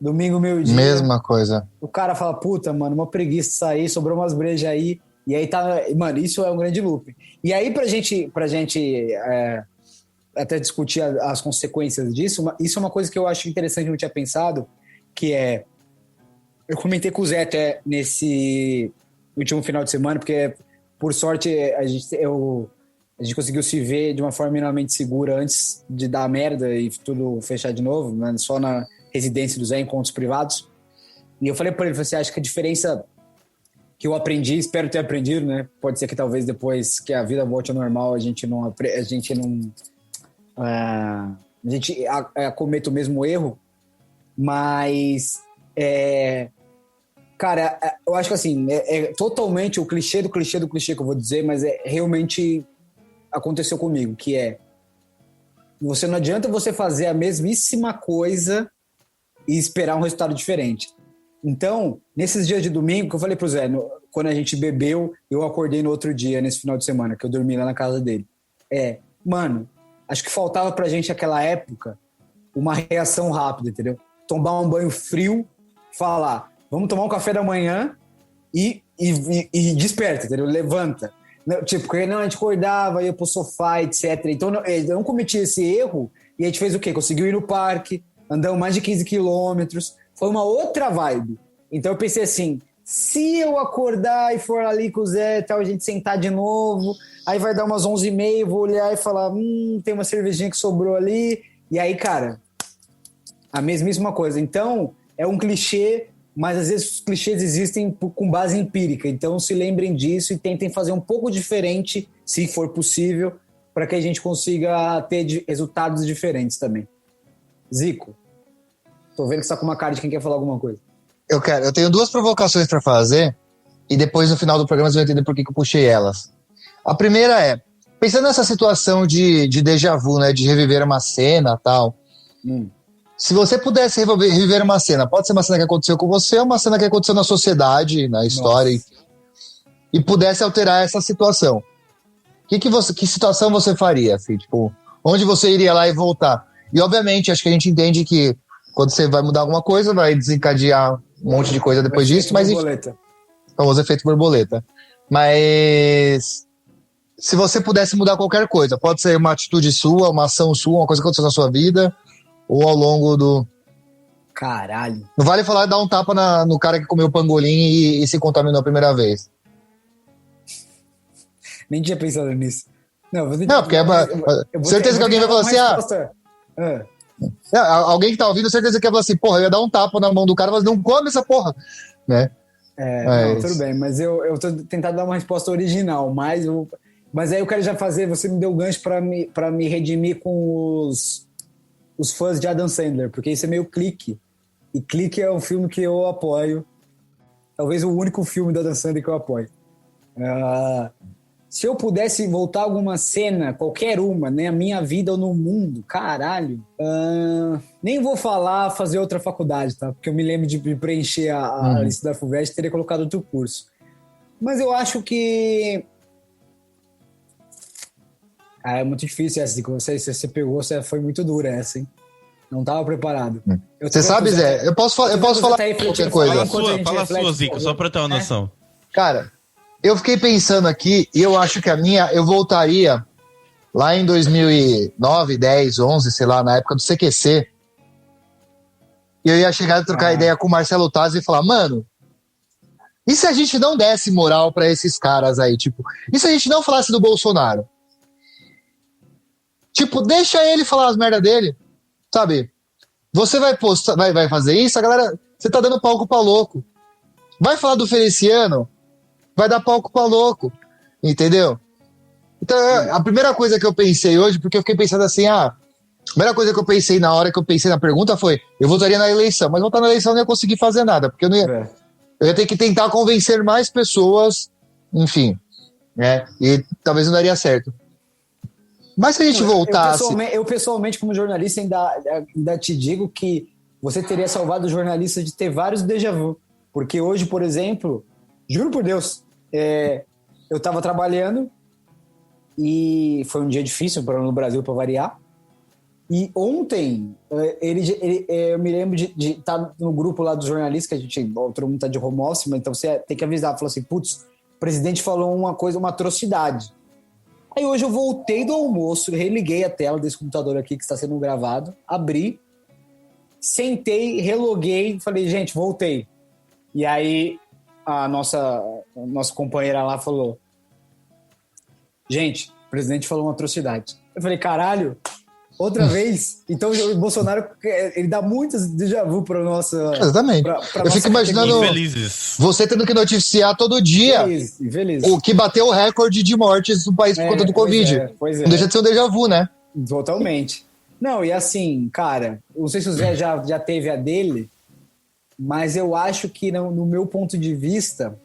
domingo, meio-dia. Mesma coisa. O cara fala, puta, mano, uma preguiça de sair, sobrou umas brejas aí. E aí tá... Mano, isso é um grande loop. E aí pra gente até discutir as consequências disso, isso é uma coisa que eu acho interessante, eu não tinha pensado, que é... Eu comentei com o Zé até nesse último final de semana, porque, por sorte, a gente conseguiu se ver de uma forma minimamente segura antes de dar merda e tudo fechar de novo, né? Só na residência do Zé, encontros privados. E eu falei pra ele, você acha que a diferença que eu aprendi, espero ter aprendido, né? Pode ser que talvez depois que a vida volte ao normal, a gente cometa o mesmo erro, mas cara, eu acho que assim, é totalmente o clichê do clichê do clichê que eu vou dizer, mas realmente aconteceu comigo, que não adianta você fazer a mesmíssima coisa e esperar um resultado diferente. Então, nesses dias de domingo, que eu falei pro Zé, quando a gente bebeu, eu acordei no outro dia, nesse final de semana, que eu dormi lá na casa dele. Mano, acho que faltava pra gente naquela época uma reação rápida, entendeu? Tomar um banho frio, falar, vamos tomar um café da manhã e desperta, entendeu? Levanta. Tipo, porque não, a gente acordava, ia pro sofá, etc. Então, eu não cometi esse erro e a gente fez o quê? Conseguiu ir no parque, andamos mais de 15 quilômetros. Foi uma outra vibe. Então, eu pensei assim, se eu acordar e for ali com o Zé e tal, a gente sentar de novo, aí vai dar umas 11h30, vou olhar e falar, tem uma cervejinha que sobrou ali. E aí, cara, a mesmíssima coisa. Então, é um clichê, mas às vezes os clichês existem com base empírica. Então, se lembrem disso e tentem fazer um pouco diferente, se for possível, para que a gente consiga ter resultados diferentes também. Zico, tô vendo que você tá com uma cara de quem quer falar alguma coisa. Eu tenho 2 provocações para fazer e depois no final do programa você vai entender por que eu puxei elas. A primeira é, pensando nessa situação de déjà vu, né, de reviver uma cena e tal, se você pudesse reviver uma cena, pode ser uma cena que aconteceu com você ou uma cena que aconteceu na sociedade, na história, e pudesse alterar essa situação, que situação você faria? Assim, tipo, onde você iria lá e voltar? E obviamente, acho que a gente entende que quando você vai mudar alguma coisa, vai desencadear um monte de coisa depois disso, mas borboleta. Famoso efeito borboleta. Mas se você pudesse mudar qualquer coisa, pode ser uma atitude sua, uma ação sua, uma coisa que aconteceu na sua vida, ou ao longo do... Caralho. Não vale falar dar um tapa no cara que comeu pangolim e se contaminou a primeira vez. Nem tinha pensado nisso. Não, porque certeza que alguém vai falar assim, alguém que tá ouvindo, certeza que vai falar assim, porra, eu ia dar um tapa na mão do cara, mas não come essa porra, né? Não, tudo bem, mas eu tô tentando dar uma resposta original, mas aí eu quero já fazer, você me deu o gancho pra me redimir com os fãs de Adam Sandler, porque isso é meio Clique, e Clique é um filme que eu apoio, talvez o único filme do Adam Sandler que eu apoio. Se eu pudesse voltar alguma cena, qualquer uma, né, na minha vida ou no mundo, caralho, nem vou fazer outra faculdade, tá? Porque eu me lembro de preencher a lista da FUVEST e teria colocado outro curso. Mas eu acho que... é muito difícil essa, você pegou, foi muito dura essa, hein? Não tava preparado. Você sabe, Zé, eu posso falar qualquer coisa. Fala a sua, Zico, só pra ter uma noção. Cara, eu fiquei pensando aqui e eu acho que eu voltaria lá em 2009, 10, 11, sei lá, na época do CQC. E eu ia chegar e trocar ideia com o Marcelo Taz e falar, mano, e se a gente não desse moral pra esses caras aí? Tipo, e se a gente não falasse do Bolsonaro? Tipo, deixa ele falar as merda dele, sabe? Você vai postar, vai fazer isso, a galera, você tá dando palco pra louco. Vai falar do Feliciano, vai dar palco pra louco, entendeu? Então, a primeira coisa que eu pensei hoje, porque eu fiquei pensando assim, a primeira coisa que eu pensei na hora que eu pensei na pergunta foi, eu votaria na eleição, mas votar na eleição eu não ia conseguir fazer nada, porque eu não ia, eu ia ter que tentar convencer mais pessoas, enfim, né? E talvez não daria certo. Mas se a gente voltasse... Eu pessoalmente, como jornalista, ainda te digo que você teria salvado os jornalistas de ter vários déjà vu. Porque hoje, por exemplo, juro por Deus, eu estava trabalhando e foi um dia difícil no Brasil, para variar. E ontem, eu me lembro de estar no grupo lá dos jornalistas, que a gente, todo mundo está de home office, mas então você tem que avisar. Falou assim, putz, o presidente falou uma atrocidade. Aí hoje eu voltei do almoço, religuei a tela desse computador aqui que está sendo gravado, abri, sentei, reloguei, falei, gente, voltei. E aí a nossa companheira lá falou, gente, o presidente falou uma atrocidade. Eu falei, caralho, outra vez? Então o Bolsonaro, ele dá muitos déjà vu para nossa... Exatamente. Eu fico imaginando você tendo que noticiar todo dia infeliz. O que bateu o recorde de mortes no país por conta do Covid. Pois é. Não deixa de ser um déjà vu, né? Totalmente. Não, e assim, cara, não sei se o Zé já teve a dele, mas eu acho que no meu ponto de vista,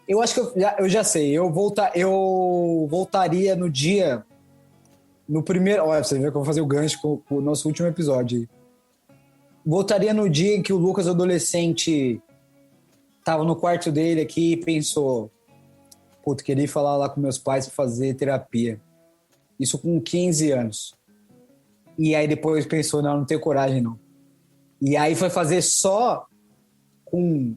eu acho que eu já sei, eu voltaria no dia... No primeiro... Olha, você vê que eu vou fazer o gancho com o nosso último episódio. Voltaria no dia em que o Lucas, adolescente, tava no quarto dele aqui e pensou, puta, queria ir falar lá com meus pais pra fazer terapia. Isso com 15 anos. E aí depois pensou, não tenho coragem não. E aí foi fazer só com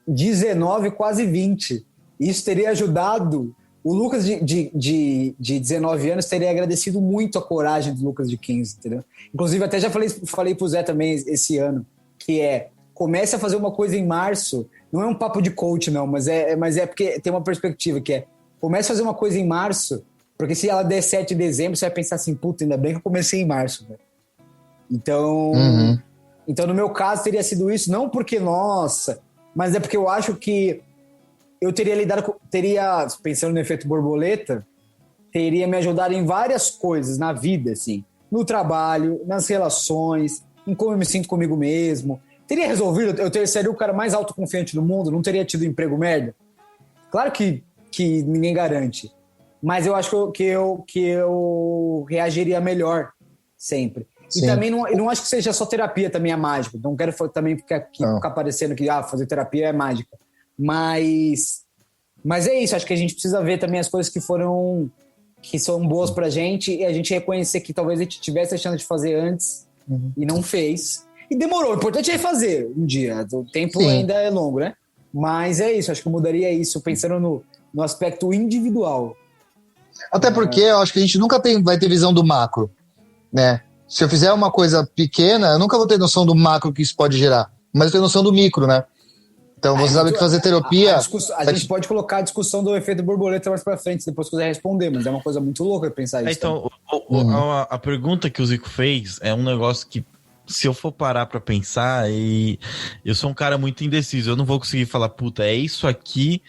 19, quase 20. Isso teria ajudado. O Lucas de 19 anos teria agradecido muito a coragem do Lucas de 15, entendeu? Inclusive, até já falei pro Zé também esse ano, que comece a fazer uma coisa em março. Não é um papo de coach, não, mas é porque tem uma perspectiva que comece a fazer uma coisa em março, porque se ela der 7 de dezembro, você vai pensar assim, puta, ainda bem que eu comecei em março, velho. Então, então, no meu caso, teria sido isso, não porque, nossa, mas é porque eu acho que eu teria, pensando no efeito borboleta, teria me ajudado em várias coisas na vida, assim, no trabalho, nas relações, em como eu me sinto comigo mesmo. Teria resolvido, seria o cara mais autoconfiante do mundo, não teria tido emprego merda. Claro que ninguém garante, mas eu acho que eu reagiria melhor sempre. Sim. E também não acho que seja só terapia também é mágica. Não quero também ficar parecendo que fazer terapia é mágica. Mas é isso, acho que a gente precisa ver também as coisas que são boas pra gente e a gente reconhecer que talvez a gente tivesse a chance de fazer antes e não fez. E demorou, o importante é fazer um dia. O tempo ainda é longo, né? Mas é isso, acho que eu mudaria isso pensando no aspecto individual. Até porque eu acho que a gente nunca vai ter visão do macro, né? Se eu fizer uma coisa pequena, eu nunca vou ter noção do macro que isso pode gerar, mas eu tenho noção do micro, né? Então você sabe que fazer terapia... A gente pode colocar a discussão do efeito borboleta mais pra frente, se depois quiser responder, mas é uma coisa muito louca pensar isso. Então, a pergunta que o Zico fez é um negócio que, se eu for parar pra pensar, e eu sou um cara muito indeciso, eu não vou conseguir falar, puta, é isso aqui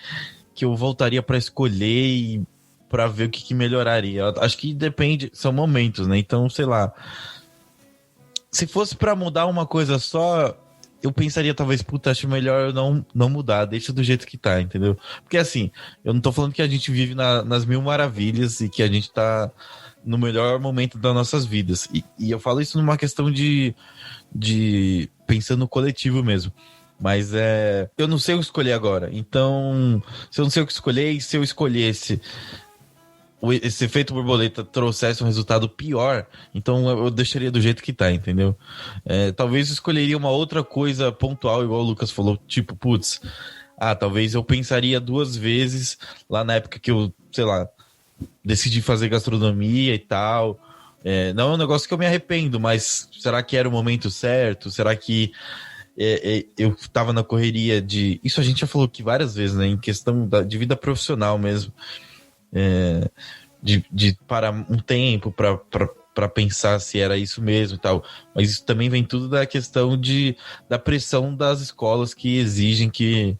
que eu voltaria pra escolher e pra ver o que melhoraria. Eu acho que depende, são momentos, né? Então, sei lá, se fosse pra mudar uma coisa só, eu pensaria talvez, puta, acho melhor eu não mudar, deixa do jeito que tá, entendeu? Porque assim, eu não tô falando que a gente vive nas mil maravilhas e que a gente tá no melhor momento das nossas vidas. E eu falo isso numa questão de pensando no coletivo mesmo. Mas eu não sei o que escolher agora. Então, se eu não sei o que escolher, e se eu escolhesse esse efeito borboleta trouxesse um resultado pior, então eu deixaria do jeito que tá, entendeu? Talvez eu escolheria uma outra coisa pontual, igual o Lucas falou, tipo, putz, talvez eu pensaria 2 vezes lá na época que eu, sei lá, decidi fazer gastronomia e tal. Não é um negócio que eu me arrependo, mas será que era o momento certo? Será que eu tava na correria de... Isso a gente já falou aqui várias vezes, né? Em questão de vida profissional mesmo. De parar um tempo para pensar se era isso mesmo e tal. Mas isso também vem tudo da questão da pressão das escolas que exigem que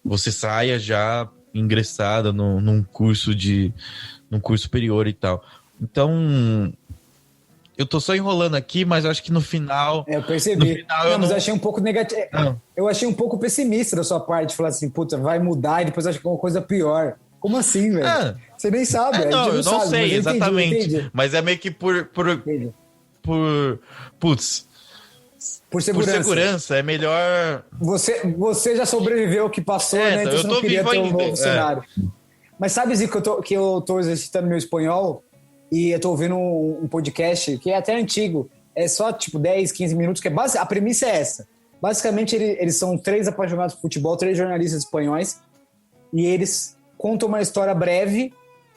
você saia já ingressada num curso superior e tal. Então, eu tô só enrolando aqui, mas eu acho que no final... eu percebi. Mas eu achei um pouco negativo. Eu achei um pouco pessimista da sua parte, falar assim, puta, vai mudar e depois acho que é uma coisa pior. Como assim, velho? Você nem sabe. Eu não sei exatamente. Entendi. Mas é meio que por segurança, é melhor... Você já sobreviveu ao que passou, né? Então você não queria ter um novo cenário. Mas sabe, Zico, que eu tô exercitando meu espanhol e eu tô ouvindo um podcast que é até antigo. É só, tipo, 10, 15 minutos, que a premissa é essa. Basicamente, eles são 3 apaixonados por futebol, 3 jornalistas espanhóis, e eles contam uma história breve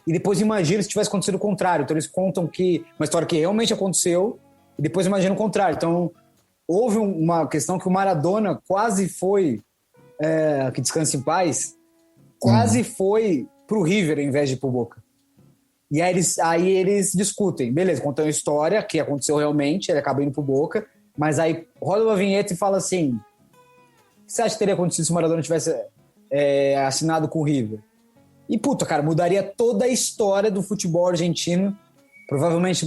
e depois imaginam se tivesse acontecido o contrário. Então, eles contam uma história que realmente aconteceu e depois imaginam o contrário. Então, houve uma questão que o Maradona quase foi, que descanse em paz, quase foi pro River em vez de pro Boca. E aí eles discutem. Beleza, contam a história que aconteceu realmente, ele acaba indo pro Boca, mas aí roda uma vinheta e fala assim: o que você acha que teria acontecido se o Maradona tivesse assinado com o River? E, puta, cara, mudaria toda a história do futebol argentino. Provavelmente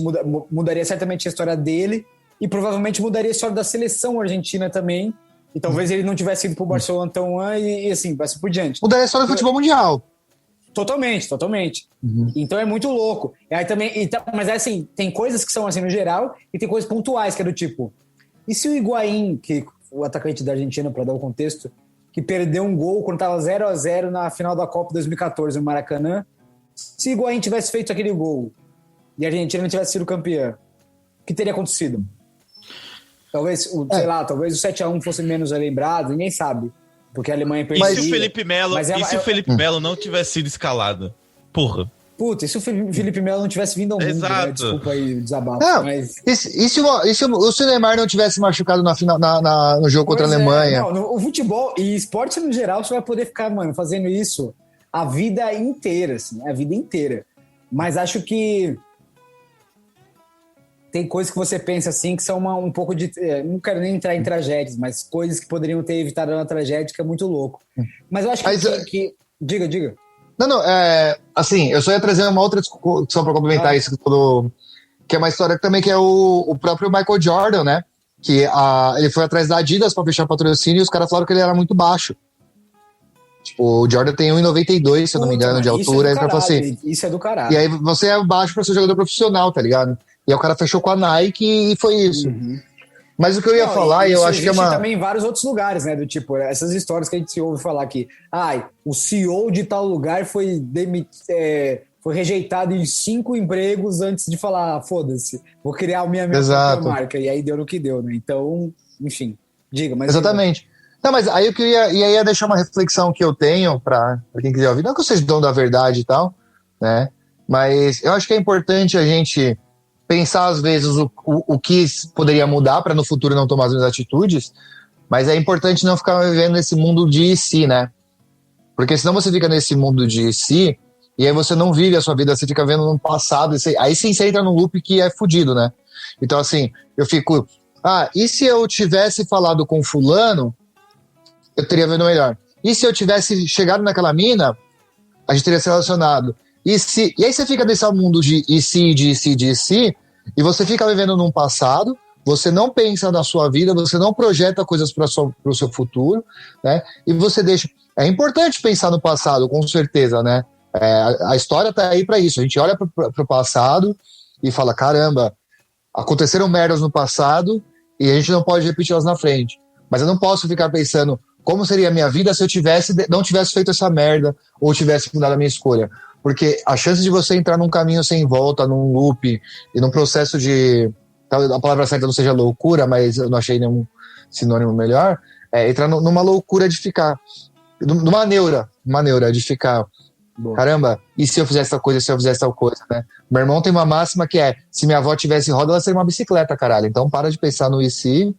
mudaria certamente a história dele e provavelmente mudaria a história da seleção argentina também. E talvez ele não tivesse ido pro Barcelona tão e assim, vai ser por diante. Mudaria a história do futebol mundial. Totalmente. Então é muito louco. E aí também, mas assim, tem coisas que são assim no geral e tem coisas pontuais, que é do tipo... E se o Higuaín, que o atacante da Argentina, para dar o contexto, que perdeu um gol quando estava 0-0 na final da Copa 2014 no Maracanã, se o Higuaín tivesse feito aquele gol e a Argentina não tivesse sido campeã, o que teria acontecido? Talvez, talvez o 7-1 fosse menos lembrado, ninguém sabe. porque a Alemanha E perderia. se o Felipe Melo, se o Felipe Melo não tivesse sido escalado? Porra. Puta, e se o Felipe Melo não tivesse vindo ao mundo, Exato. né? Desculpa aí o desabafo. Não, mas... e se o Neymar não tivesse machucado no jogo contra a Alemanha? Não, o futebol e esporte no geral, você vai poder ficar, mano, fazendo isso a vida inteira, assim, a vida inteira. Mas acho que tem coisas que você pensa, assim, que são um pouco de... não quero nem entrar em tragédias, mas coisas que poderiam ter evitado uma tragédia, que é muito louco. Mas eu acho que... Diga. Não, assim, eu só ia trazer uma outra discussão para complementar isso que é uma história também que é o próprio Michael Jordan, né? Que ele foi atrás da Adidas para fechar patrocínio e os caras falaram que ele era muito baixo. Tipo, o Jordan tem 1,92, se eu não me engano, de altura. Aí falou assim, isso é do caralho. E aí você é baixo para ser jogador profissional, tá ligado? E aí o cara fechou com a Nike e foi isso. Uhum. Mas o que eu ia falar, e eu acho que é uma... também em vários outros lugares, né? Do tipo, essas histórias que a gente se ouve falar aqui. O CEO de tal lugar foi rejeitado em 5 empregos antes de falar, foda-se, vou criar a minha própria marca. E aí deu no que deu, né? Então, enfim, diga. Mas exatamente. Não, mas aí eu queria... E aí ia deixar uma reflexão que eu tenho pra quem quiser ouvir. Não que eu seja dono da verdade e tal, né? Mas eu acho que é importante a gente... pensar, às vezes, o que poderia mudar para no futuro não tomar as mesmas atitudes, mas é importante não ficar vivendo nesse mundo de si, né? Porque senão você fica nesse mundo de si, e aí você não vive a sua vida, você fica vendo no passado, aí sim você entra num loop que é fudido, né? Então, assim, eu fico... e se eu tivesse falado com fulano, eu teria vindo melhor. E se eu tivesse chegado naquela mina, a gente teria se relacionado. E aí você fica nesse mundo de si, e você fica vivendo num passado, você não pensa na sua vida, você não projeta coisas para o seu futuro, né? E você deixa... É importante pensar no passado, com certeza, né? A história tá aí para isso. A gente olha para o passado e fala, caramba, aconteceram merdas no passado e a gente não pode repeti-las na frente. Mas eu não posso ficar pensando como seria a minha vida se eu não tivesse feito essa merda ou tivesse mudado a minha escolha. Porque a chance de você entrar num caminho sem volta, num loop e num processo de... A palavra certa não seja loucura, mas eu não achei nenhum sinônimo melhor. Entrar numa loucura de ficar... Numa neura de ficar... Boa. Caramba, e se eu fizesse tal coisa, se eu fizesse tal coisa, né? Meu irmão tem uma máxima que é: se minha avó tivesse roda, ela seria uma bicicleta, caralho. Então para de pensar no e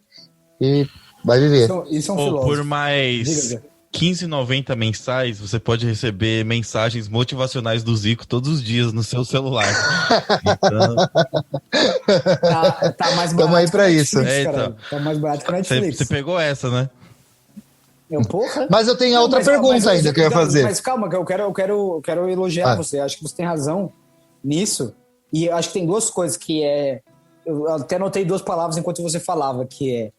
vai viver. Isso é um filósofo. Por mais... Diga. 15,90 mensais, você pode receber mensagens motivacionais do Zico todos os dias no seu celular. Então... tá mais barato. Tamo aí pra isso. Então. Tá mais barato que a Netflix. Você pegou essa, né? Porra. Mas eu tenho outra pergunta ainda que eu ia fazer. Mas calma, eu quero elogiar você. Acho que você tem razão nisso. E eu acho que tem duas coisas que é... Eu até anotei 2 palavras enquanto você falava, que é...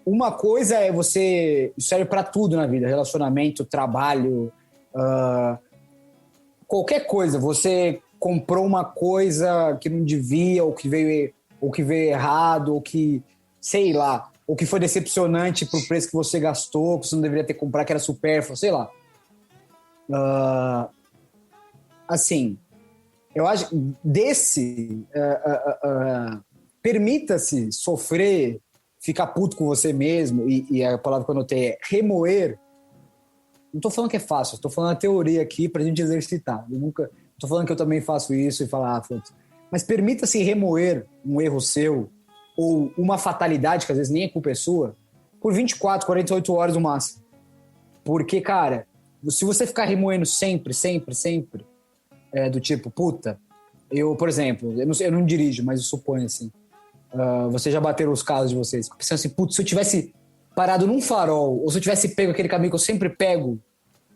Uma coisa é você... Isso serve pra tudo na vida. Relacionamento, trabalho, qualquer coisa. Você comprou uma coisa que não devia, ou que veio errado, ou que... Sei lá. Ou que foi decepcionante pro preço que você gastou, que você não deveria ter comprado, que era supérfluo, sei lá. Assim, eu acho que permita-se sofrer, ficar puto com você mesmo, e a palavra que eu anotei é remoer. Não tô falando que é fácil, tô falando a teoria aqui pra gente exercitar. Eu nunca tô falando que eu também faço isso e falar, foda-se. Mas permita-se remoer um erro seu, ou uma fatalidade, que às vezes nem a culpa é sua, por 24, 48 horas no máximo. Porque, cara, se você ficar remoendo sempre, do tipo, puta, por exemplo, eu não dirijo, mas eu suponho assim, vocês já bateram os carros de vocês, pensando assim, putz, se eu tivesse parado num farol, ou se eu tivesse pego aquele caminho que eu sempre pego,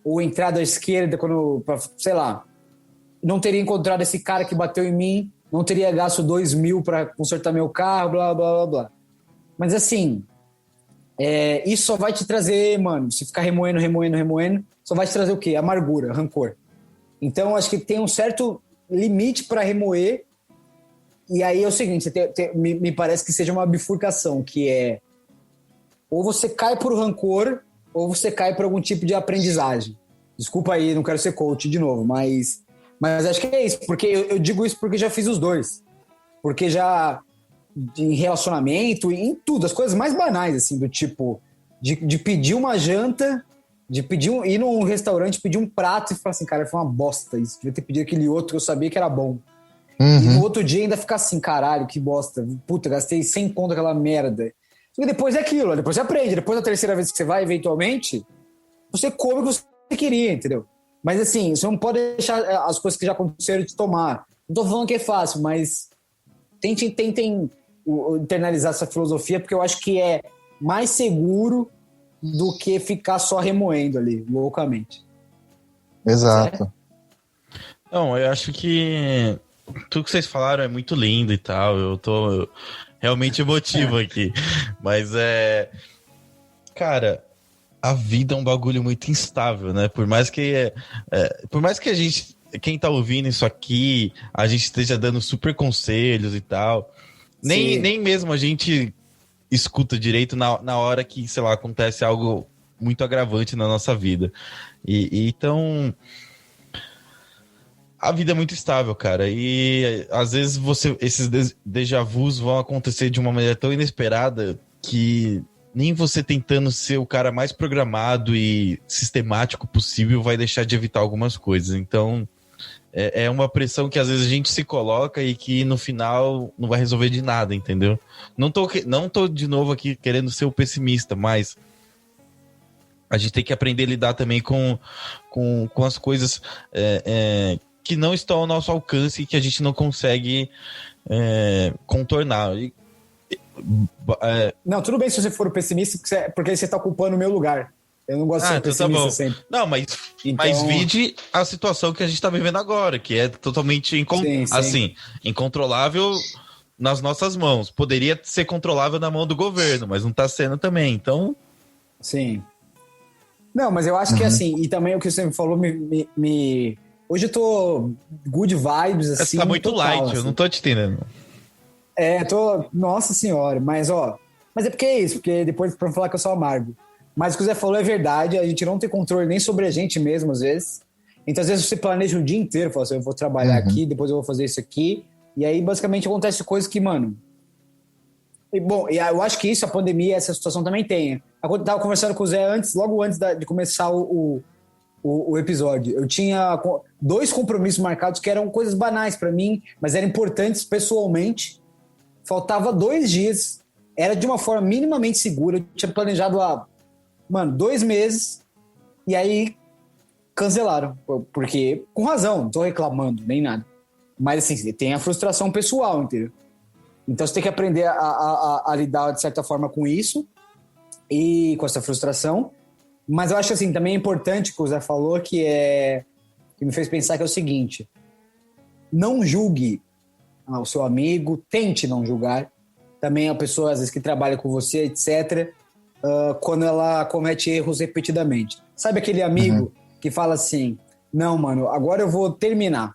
ou entrado à esquerda, sei lá, não teria encontrado esse cara que bateu em mim, não teria gasto 2.000 para consertar meu carro, blá, blá, blá, blá. Mas assim, isso só vai te trazer, mano, se ficar remoendo, só vai te trazer o quê? Amargura, rancor. Então, acho que tem um certo limite para remoer, e aí é o seguinte, me parece que seja uma bifurcação, que é ou você cai por rancor, ou você cai por algum tipo de aprendizagem. Desculpa aí, não quero ser coach de novo, mas acho que é isso, porque eu digo isso porque já fiz os dois. Porque já, em relacionamento, em tudo, as coisas mais banais, assim, do tipo, de pedir uma janta De ir num restaurante, pedir um prato e falar assim, cara, foi uma bosta isso. Devia ter pedido aquele outro que eu sabia que era bom. E no outro dia ainda ficar assim, caralho, que bosta. Puta, gastei 100 conto aquela merda. E depois é aquilo, depois você aprende. Depois da terceira vez que você vai, eventualmente, você come o que você queria, entendeu? Mas assim, você não pode deixar as coisas que já aconteceram de tomar. Não tô falando que é fácil, mas tentem internalizar essa filosofia, porque eu acho que é mais seguro do que ficar só remoendo ali, loucamente. Exato. Não, eu acho que tudo que vocês falaram é muito lindo e tal. Eu tô realmente emotivo aqui. Mas cara, a vida é um bagulho muito instável, né? Por mais que a gente, quem tá ouvindo isso aqui, a gente esteja dando super conselhos e tal. Nem mesmo a gente escuta direito na hora que, sei lá, acontece algo muito agravante na nossa vida. Então, a vida é muito estável, cara. E às vezes esses déjà vus vão acontecer de uma maneira tão inesperada que nem você tentando ser o cara mais programado e sistemático possível vai deixar de evitar algumas coisas. Então, é uma pressão que às vezes a gente se coloca e que no final não vai resolver de nada, entendeu? Não tô de novo aqui querendo ser o pessimista, mas a gente tem que aprender a lidar também com as coisas que não estão ao nosso alcance e que a gente não consegue contornar. Não, tudo bem se você for o pessimista, porque aí você tá ocupando o meu lugar. Eu não gosto de ser pessimista tá bom. sempre. Não, mas vide a situação que a gente tá vivendo agora, que é totalmente incontrolável nas nossas mãos. Poderia ser controlável na mão do governo, mas não tá sendo também, então... Sim. Não, mas eu acho que assim, e também o que você me falou, hoje eu tô good vibes, assim. Você tá muito total, light, assim. eu não tô te entendendo. Nossa senhora, mas é porque é isso, porque depois pra falar que eu sou amargo. Mas o que o Zé falou é verdade, a gente não tem controle nem sobre a gente mesmo, às vezes. Então, às vezes, você planeja o dia inteiro, fala assim, eu vou trabalhar aqui, depois eu vou fazer isso aqui, e aí, basicamente, acontece coisas que, mano... E eu acho que isso, a pandemia, essa situação também tem. Eu tava conversando com o Zé logo antes de começar o episódio. Eu tinha 2 compromissos marcados que eram coisas banais pra mim, mas eram importantes pessoalmente. Faltava 2 dias, era de uma forma minimamente segura, eu tinha planejado 2 meses, e aí cancelaram, porque, com razão, não tô reclamando, nem nada. Mas assim, tem a frustração pessoal, entendeu? Então você tem que aprender a lidar, de certa forma, com isso, e com essa frustração. Mas eu acho assim, também é importante o que o Zé falou, que me fez pensar que é o seguinte: não julgue o seu amigo, tente não julgar. Também a pessoa, às vezes, que trabalha com você, etc., quando ela comete erros repetidamente. Sabe aquele amigo que fala assim, não, mano, agora eu vou terminar,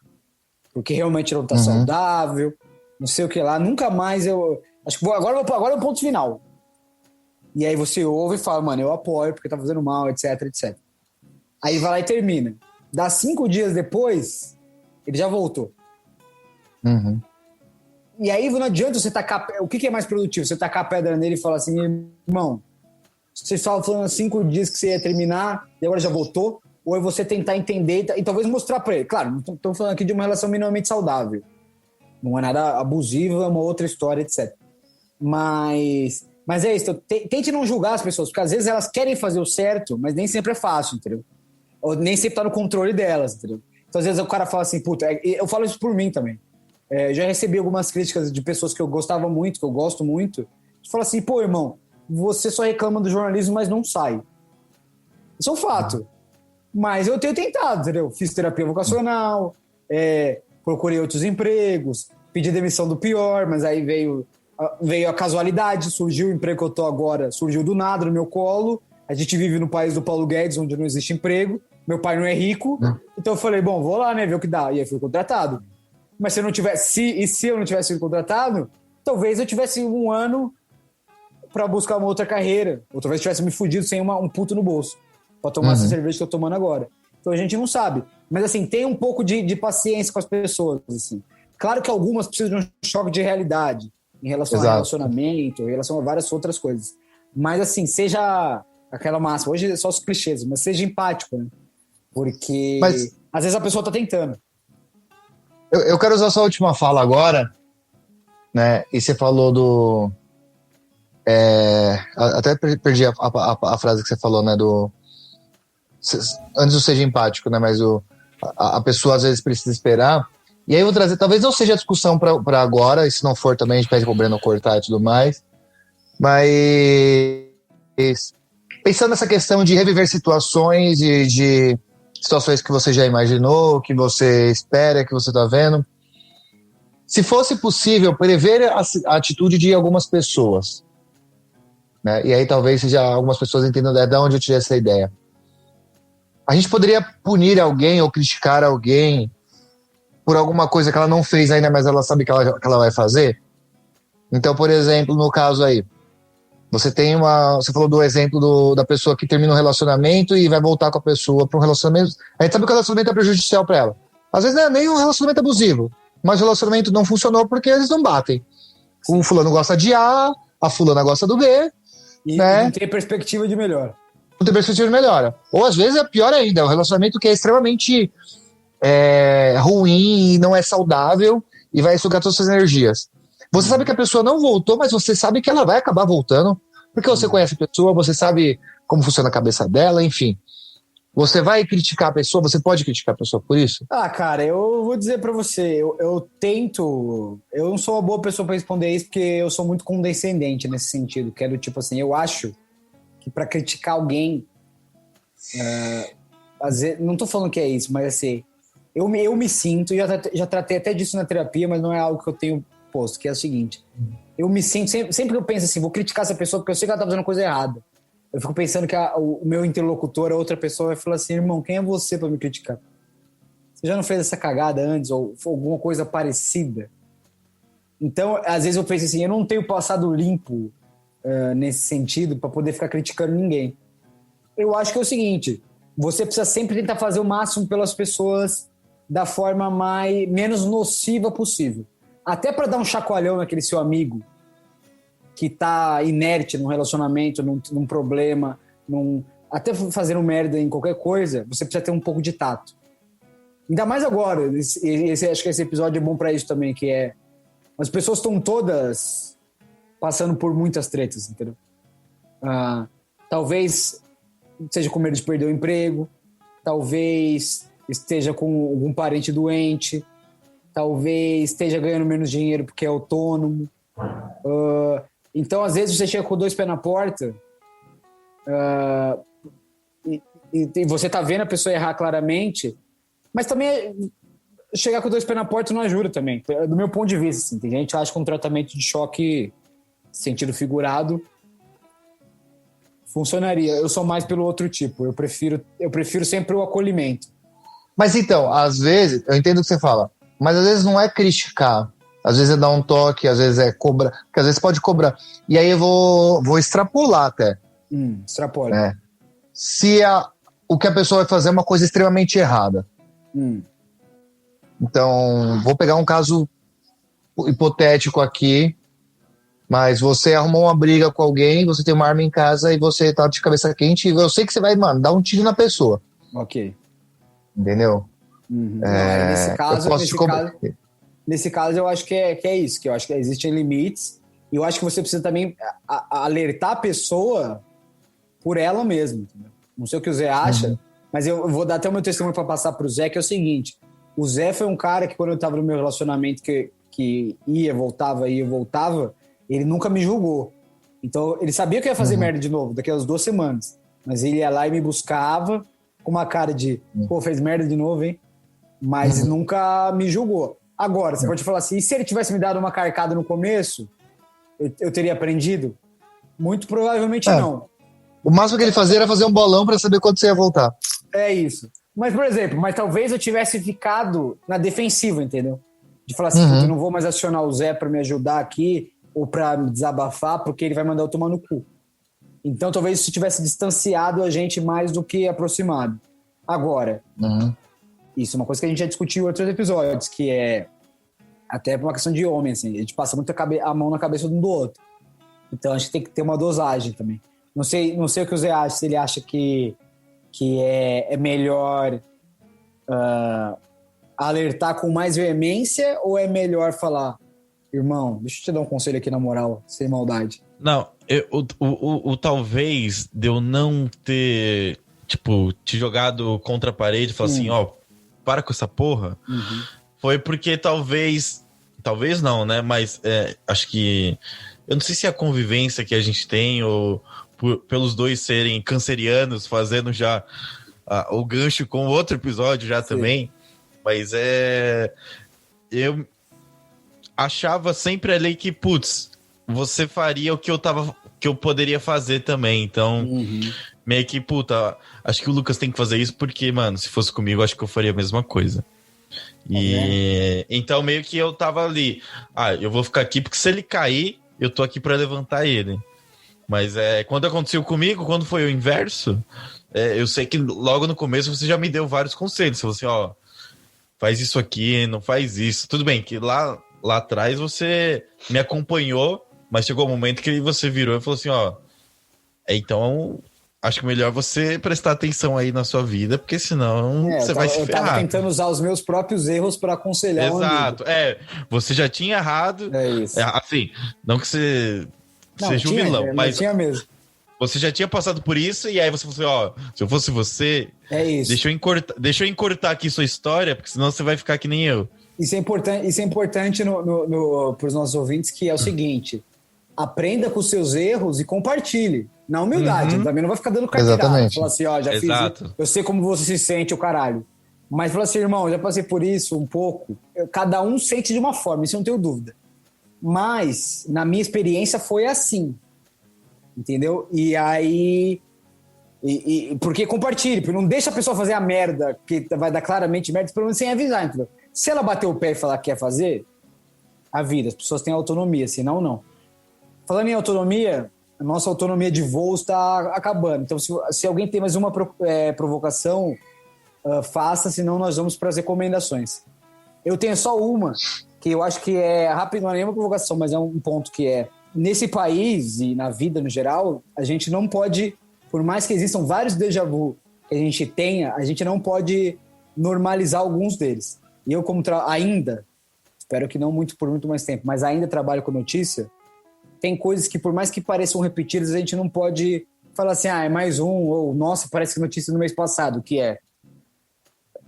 porque realmente não tá saudável, não sei o que lá, nunca mais acho que agora é o ponto final. E aí você ouve e fala, mano, eu apoio porque tá fazendo mal, etc, etc. Aí vai lá e termina. Dá 5 dias depois, ele já voltou. E aí não adianta você tacar... O que é mais produtivo? Você tacar a pedra nele e falar assim, irmão, você estava falando 5 dias que você ia terminar e agora já voltou? Ou é você tentar entender e talvez mostrar pra ele? Claro, não estamos falando aqui de uma relação minimamente saudável. Não é nada abusivo, é uma outra história, etc. Mas é isso. Tente não julgar as pessoas, porque às vezes elas querem fazer o certo, mas nem sempre é fácil, entendeu? Ou nem sempre tá no controle delas, entendeu? Então às vezes o cara fala assim, puta, eu falo isso por mim também. Já recebi algumas críticas de pessoas que eu gostava muito, que eu gosto muito. Fala assim, pô, irmão, você só reclama do jornalismo, mas não sai. Isso é um fato. Mas eu tenho tentado, entendeu? Fiz terapia vocacional, procurei outros empregos, pedi demissão do pior, mas aí veio a casualidade, surgiu o emprego que eu tô agora, surgiu do nada no meu colo. A gente vive no país do Paulo Guedes, onde não existe emprego. Meu pai não é rico. Então eu falei, bom, vou lá, né, ver o que dá. E aí fui contratado. Mas se eu não tivesse, se eu não tivesse sido contratado, talvez eu tivesse 1 ano para buscar uma outra carreira. Ou talvez tivesse me fudido sem um puto no bolso para tomar essa cerveja que eu tô tomando agora. Então a gente não sabe. Mas assim, tem um pouco de paciência com as pessoas. Assim. Claro que algumas precisam de um choque de realidade em relação a relacionamento, em relação a várias outras coisas. Mas assim, seja aquela máxima. Hoje é só os clichês, mas seja empático, né? Porque Mas- às vezes a pessoa tá tentando. Eu quero usar sua última fala agora, né? E você falou do... até perdi a frase que você falou, né? Antes do seja empático, né? Mas a pessoa às vezes precisa esperar. E aí eu vou trazer, talvez não seja a discussão para agora, e se não for também a gente pede pro Breno cortar e tudo mais. Mas pensando nessa questão de reviver situações, de situações que você já imaginou, que você espera, que você tá vendo. Se fosse possível prever a atitude de algumas pessoas, né? E aí talvez seja algumas pessoas entendam de onde eu tirei essa ideia. A gente poderia punir alguém ou criticar alguém por alguma coisa que ela não fez ainda, mas ela sabe que ela vai fazer? Então, por exemplo, no caso aí, você falou do exemplo da pessoa que termina um relacionamento e vai voltar com a pessoa para um relacionamento. A gente sabe que o relacionamento é prejudicial para ela. Às vezes não é nem um relacionamento abusivo, mas o relacionamento não funcionou porque eles não batem. O fulano gosta de A, a fulana gosta do B, E né? não tem perspectiva de melhor. Não tem perspectiva de melhora. Ou às vezes é pior ainda, é um relacionamento que é extremamente ruim e não é saudável e vai sugar todas as suas energias. Você sabe que a pessoa não voltou, mas você sabe que ela vai acabar voltando, porque você conhece a pessoa, você sabe como funciona a cabeça dela, enfim. Você vai criticar a pessoa, você pode criticar a pessoa por isso? Ah, cara, eu vou dizer pra você, eu tento... Eu não sou uma boa pessoa pra responder isso, porque eu sou muito condescendente nesse sentido, que é do tipo assim, eu acho que pra criticar alguém... às vezes, não tô falando que é isso, mas assim, eu me sinto, já tratei até disso na terapia, mas não é algo que eu tenho posto, que é o seguinte, eu me sinto, sempre que eu penso assim, vou criticar essa pessoa porque eu sei que ela tá fazendo coisa errada, eu fico pensando que o meu interlocutor, a outra pessoa vai falar assim, irmão, quem é você pra me criticar? Você já não fez essa cagada antes, ou alguma coisa parecida? Então, às vezes eu penso assim, eu não tenho passado limpo nesse sentido pra poder ficar criticando ninguém. Eu acho que é o seguinte, você precisa sempre tentar fazer o máximo pelas pessoas da forma menos nociva possível. Até para dar um chacoalhão naquele seu amigo que tá inerte num relacionamento, num problema, até fazendo merda em qualquer coisa, você precisa ter um pouco de tato. Ainda mais agora, acho que esse episódio é bom para isso também, que é... As pessoas estão todas passando por muitas tretas, entendeu? Talvez seja com medo de perder o emprego, talvez esteja com algum parente doente, talvez esteja ganhando menos dinheiro porque é autônomo. Então, às vezes, você chega com 2 pés na porta e você tá vendo a pessoa errar claramente, mas também chegar com 2 pés na porta não ajuda também. Do meu ponto de vista, assim, tem gente que acha que um tratamento de choque sentido figurado funcionaria. Eu sou mais pelo outro tipo. Eu prefiro sempre o acolhimento. Mas então, às vezes, eu entendo o que você fala, mas às vezes não é criticar, às vezes é dar um toque, às vezes é cobrar, porque às vezes pode cobrar. E aí eu vou extrapolar até. Extrapola. Né? Se o que a pessoa vai fazer é uma coisa extremamente errada. Então, vou pegar um caso hipotético aqui, mas você arrumou uma briga com alguém, você tem uma arma em casa e você tá de cabeça quente, e eu sei que você vai, mano, dar um tiro na pessoa. Ok. Entendeu? Não, nesse caso, eu acho que é isso, que eu acho que existem limites, e eu acho que você precisa também alertar a pessoa por ela mesma. Entendeu? Não sei o que o Zé acha, mas eu vou dar até o meu testemunho para passar pro Zé, que é o seguinte, o Zé foi um cara que quando eu tava no meu relacionamento que ia, voltava, ele nunca me julgou. Então, ele sabia que eu ia fazer merda de novo, daqui a 2 semanas, mas ele ia lá e me buscava com uma cara de, pô, fez merda de novo, hein? Mas nunca me julgou. Agora, você pode falar assim, e se ele tivesse me dado uma carcada no começo, eu teria aprendido? Muito provavelmente não. O máximo que ele fazia era fazer um bolão pra saber quando você ia voltar. É isso. Mas, por exemplo, talvez eu tivesse ficado na defensiva, entendeu? De falar assim, eu não vou mais acionar o Zé pra me ajudar aqui, ou pra me desabafar, porque ele vai mandar eu tomar no cu. Então, talvez isso tivesse distanciado a gente mais do que aproximado. Agora, isso é uma coisa que a gente já discutiu em outros episódios, que é até uma questão de homem, assim, a gente passa muito a mão na cabeça um do outro. Então, a gente tem que ter uma dosagem também. Não sei o que o Zé acha, se ele acha que é melhor alertar com mais veemência ou é melhor falar, irmão, deixa eu te dar um conselho aqui na moral, sem maldade. Não, o talvez de eu não ter, tipo, te jogado contra a parede e falar assim, ó, para com essa porra, foi porque talvez não, né? Mas acho que, eu não sei se é a convivência que a gente tem ou pelos dois serem cancerianos, fazendo já o gancho com outro episódio já também, mas eu achava sempre ali que, putz, você faria o que eu poderia fazer também, então meio que, puta, acho que o Lucas tem que fazer isso porque, mano, se fosse comigo, acho que eu faria a mesma coisa. E então meio que eu tava ali, eu vou ficar aqui porque se ele cair, eu tô aqui pra levantar ele. Mas quando aconteceu comigo, quando foi o inverso, eu sei que logo no começo você já me deu vários conselhos. Você falou assim, ó, faz isso aqui, não faz isso. Tudo bem que lá atrás você me acompanhou, mas chegou um momento que você virou e falou assim, ó, então acho que melhor você prestar atenção aí na sua vida, porque senão você vai se ferrar. Eu tava tentando usar os meus próprios erros para aconselhar. Exato, você já tinha errado. É isso. Assim, não que você seja um vilão, mas tinha mesmo. Você já tinha passado por isso e aí você falou assim, ó, se eu fosse você, deixa eu encurtar aqui sua história, porque senão você vai ficar que nem eu. Isso é importante para os nossos ouvintes, que é o seguinte, aprenda com os seus erros e compartilhe, na humildade, também não vai ficar dando carteirada. Exatamente. Fala assim, ó, já fiz isso, eu sei como você se sente, o caralho. Mas fala assim, irmão, já passei por isso um pouco, cada um sente de uma forma, isso eu não tenho dúvida. Mas, na minha experiência, foi assim. Entendeu? E aí... porque compartilhe, porque não deixa a pessoa fazer a merda, que vai dar claramente merda, pelo menos sem avisar, entendeu? Se ela bater o pé e falar que quer fazer, a vida, as pessoas têm autonomia, senão não. Falando em autonomia, a nossa autonomia de voo está acabando. Então, se alguém tem mais uma provocação, faça, senão nós vamos para as recomendações. Eu tenho só uma, que eu acho que é rápido, não é nenhuma provocação, mas é um ponto que é: nesse país e na vida no geral, a gente não pode, por mais que existam vários déjà vu que a gente tenha, a gente não pode normalizar alguns deles. E eu, como ainda, espero que não por muito mais tempo, mas ainda trabalho com notícia, tem coisas que, por mais que pareçam repetidas, a gente não pode falar assim, é mais um, ou nossa, parece que notícia do mês passado, que é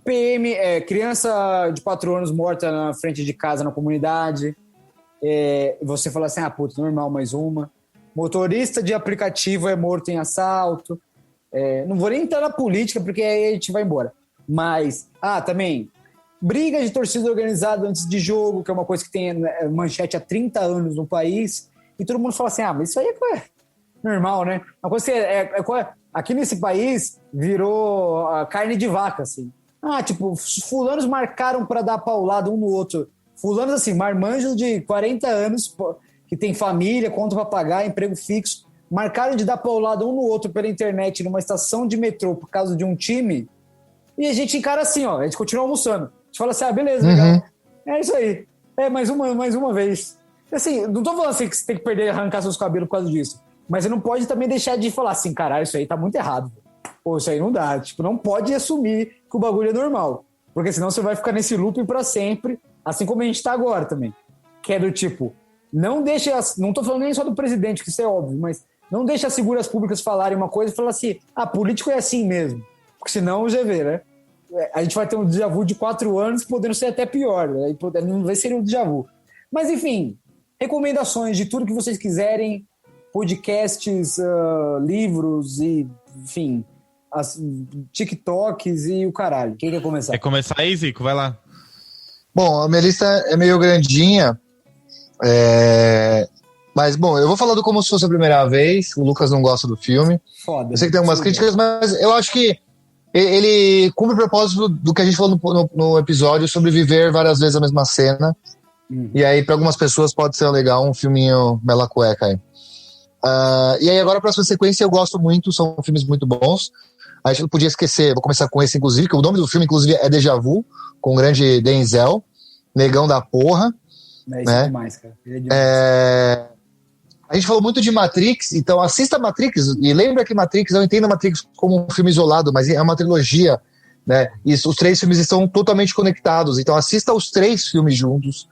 PM, criança de 4 anos morta na frente de casa na comunidade. Você fala assim, puta, normal, mais uma. Motorista de aplicativo é morto em assalto. Não vou nem entrar na política, porque aí a gente vai embora. Mas, também, briga de torcida organizada antes de jogo, que é uma coisa que tem manchete há 30 anos no país, e todo mundo fala assim, mas isso aí é normal, né? Uma coisa que aqui nesse país virou carne de vaca, assim. Tipo, fulanos marcaram para dar paulada um no outro. Fulanos, assim, marmanjos de 40 anos, que tem família, conta para pagar, emprego fixo, marcaram de dar paulada um no outro pela internet numa estação de metrô por causa de um time, e a gente encara assim, a gente continua almoçando. A gente fala assim, beleza, legal. É isso aí. Mais uma vez. Assim, não tô falando assim que você tem que perder e arrancar seus cabelos por causa disso, mas você não pode também deixar de falar assim, caralho, isso aí tá muito errado. Pô, isso aí não dá. Tipo, não pode assumir que o bagulho é normal, porque senão você vai ficar nesse looping pra sempre, assim como a gente tá agora também. Que é do tipo, não deixa... Não tô falando nem só do presidente, que isso é óbvio, mas não deixa as figuras públicas falarem uma coisa e falar assim, político é assim mesmo. Porque senão já vê, né? A gente vai ter um déjà vu de 4 anos, podendo ser até pior. Né? Não vai ser um déjà vu. Mas, enfim, recomendações de tudo que vocês quiserem, podcasts, livros e, enfim, TikToks e o caralho. Quem quer começar? Quer começar aí, Zico? Vai lá. Bom, a minha lista é meio grandinha, mas, bom, eu vou falar do Como Se Fosse a Primeira Vez. O Lucas não gosta do filme. Foda. Eu sei que tem algumas críticas, mas eu acho que ele cumpre o propósito do que a gente falou no episódio sobre viver várias vezes a mesma cena. E aí, para algumas pessoas, pode ser legal um filminho bela cueca aí. E aí, agora, a próxima sequência, eu gosto muito, são filmes muito bons. A gente não podia esquecer, vou começar com esse, inclusive, que o nome do filme, inclusive, é Déjà Vu, com o grande Denzel, negão da porra. Isso é demais, cara. É demais. A gente falou muito de Matrix, então assista Matrix, e lembra que Matrix, eu entendo Matrix como um filme isolado, mas é uma trilogia, né? E os 3 filmes estão totalmente conectados, então assista os 3 filmes juntos,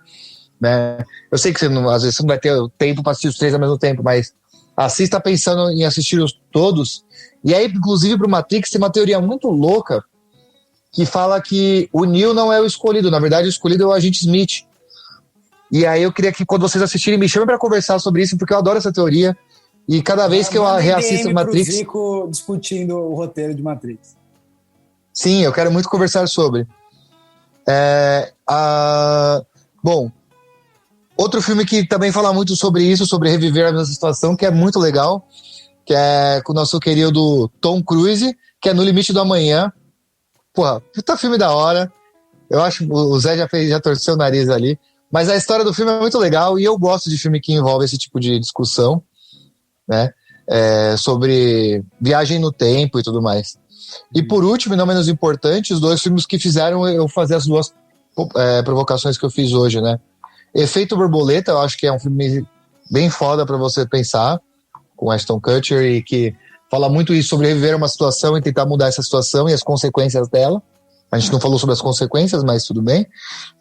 né? Eu sei que às vezes você não vai ter tempo para assistir os 3 ao mesmo tempo, mas assista pensando em assistir os todos. E aí, inclusive, pro Matrix tem uma teoria muito louca que fala que o Neo não é o escolhido, na verdade o escolhido é o agente Smith. E aí eu queria que quando vocês assistirem me chamem para conversar sobre isso, porque eu adoro essa teoria. E cada vez que eu reassisto Matrix... Zico discutindo o roteiro de Matrix. Sim, eu quero muito conversar sobre. Bom, outro filme que também fala muito sobre isso, sobre reviver a mesma situação, que é muito legal, que é com o nosso querido Tom Cruise, que é No Limite do Amanhã. Porra, puta filme da hora. Eu acho que o Zé já torceu o nariz ali. Mas a história do filme é muito legal e eu gosto de filme que envolve esse tipo de discussão, né? Sobre viagem no tempo e tudo mais. E por último, e não menos importante, os 2 filmes que fizeram eu fazer as 2 provocações que eu fiz hoje, né? Efeito Borboleta, eu acho que é um filme bem foda pra você pensar, com Ashton Kutcher, e que fala muito isso sobre reviver uma situação e tentar mudar essa situação e as consequências dela. A gente não falou sobre as consequências, mas tudo bem.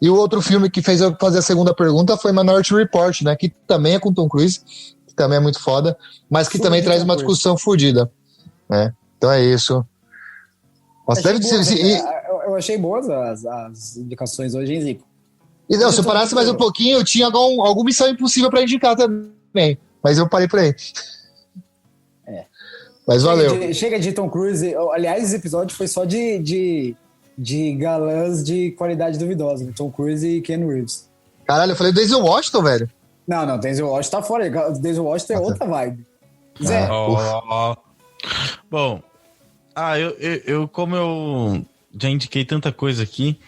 E o outro filme que fez eu fazer a segunda pergunta foi Minority Report, né? Que também é com Tom Cruise, que também é muito foda, mas que também traz uma discussão fodida, né? Então é isso. Nossa, deve ser... Eu achei boas as indicações hoje, hein, Zico? E não, se eu parasse mais um pouquinho, eu tinha alguma missão impossível pra indicar também. Mas eu parei por aí. Mas valeu. Chega de Tom Cruise. Aliás, esse episódio foi só de galãs de qualidade duvidosa, né? Tom Cruise e Keanu Reeves. Caralho, eu falei Denzel Washington, velho. Não, Denzel Washington tá fora. Denzel Washington é outra vibe. Zé. Bom, eu como eu já indiquei tanta coisa aqui,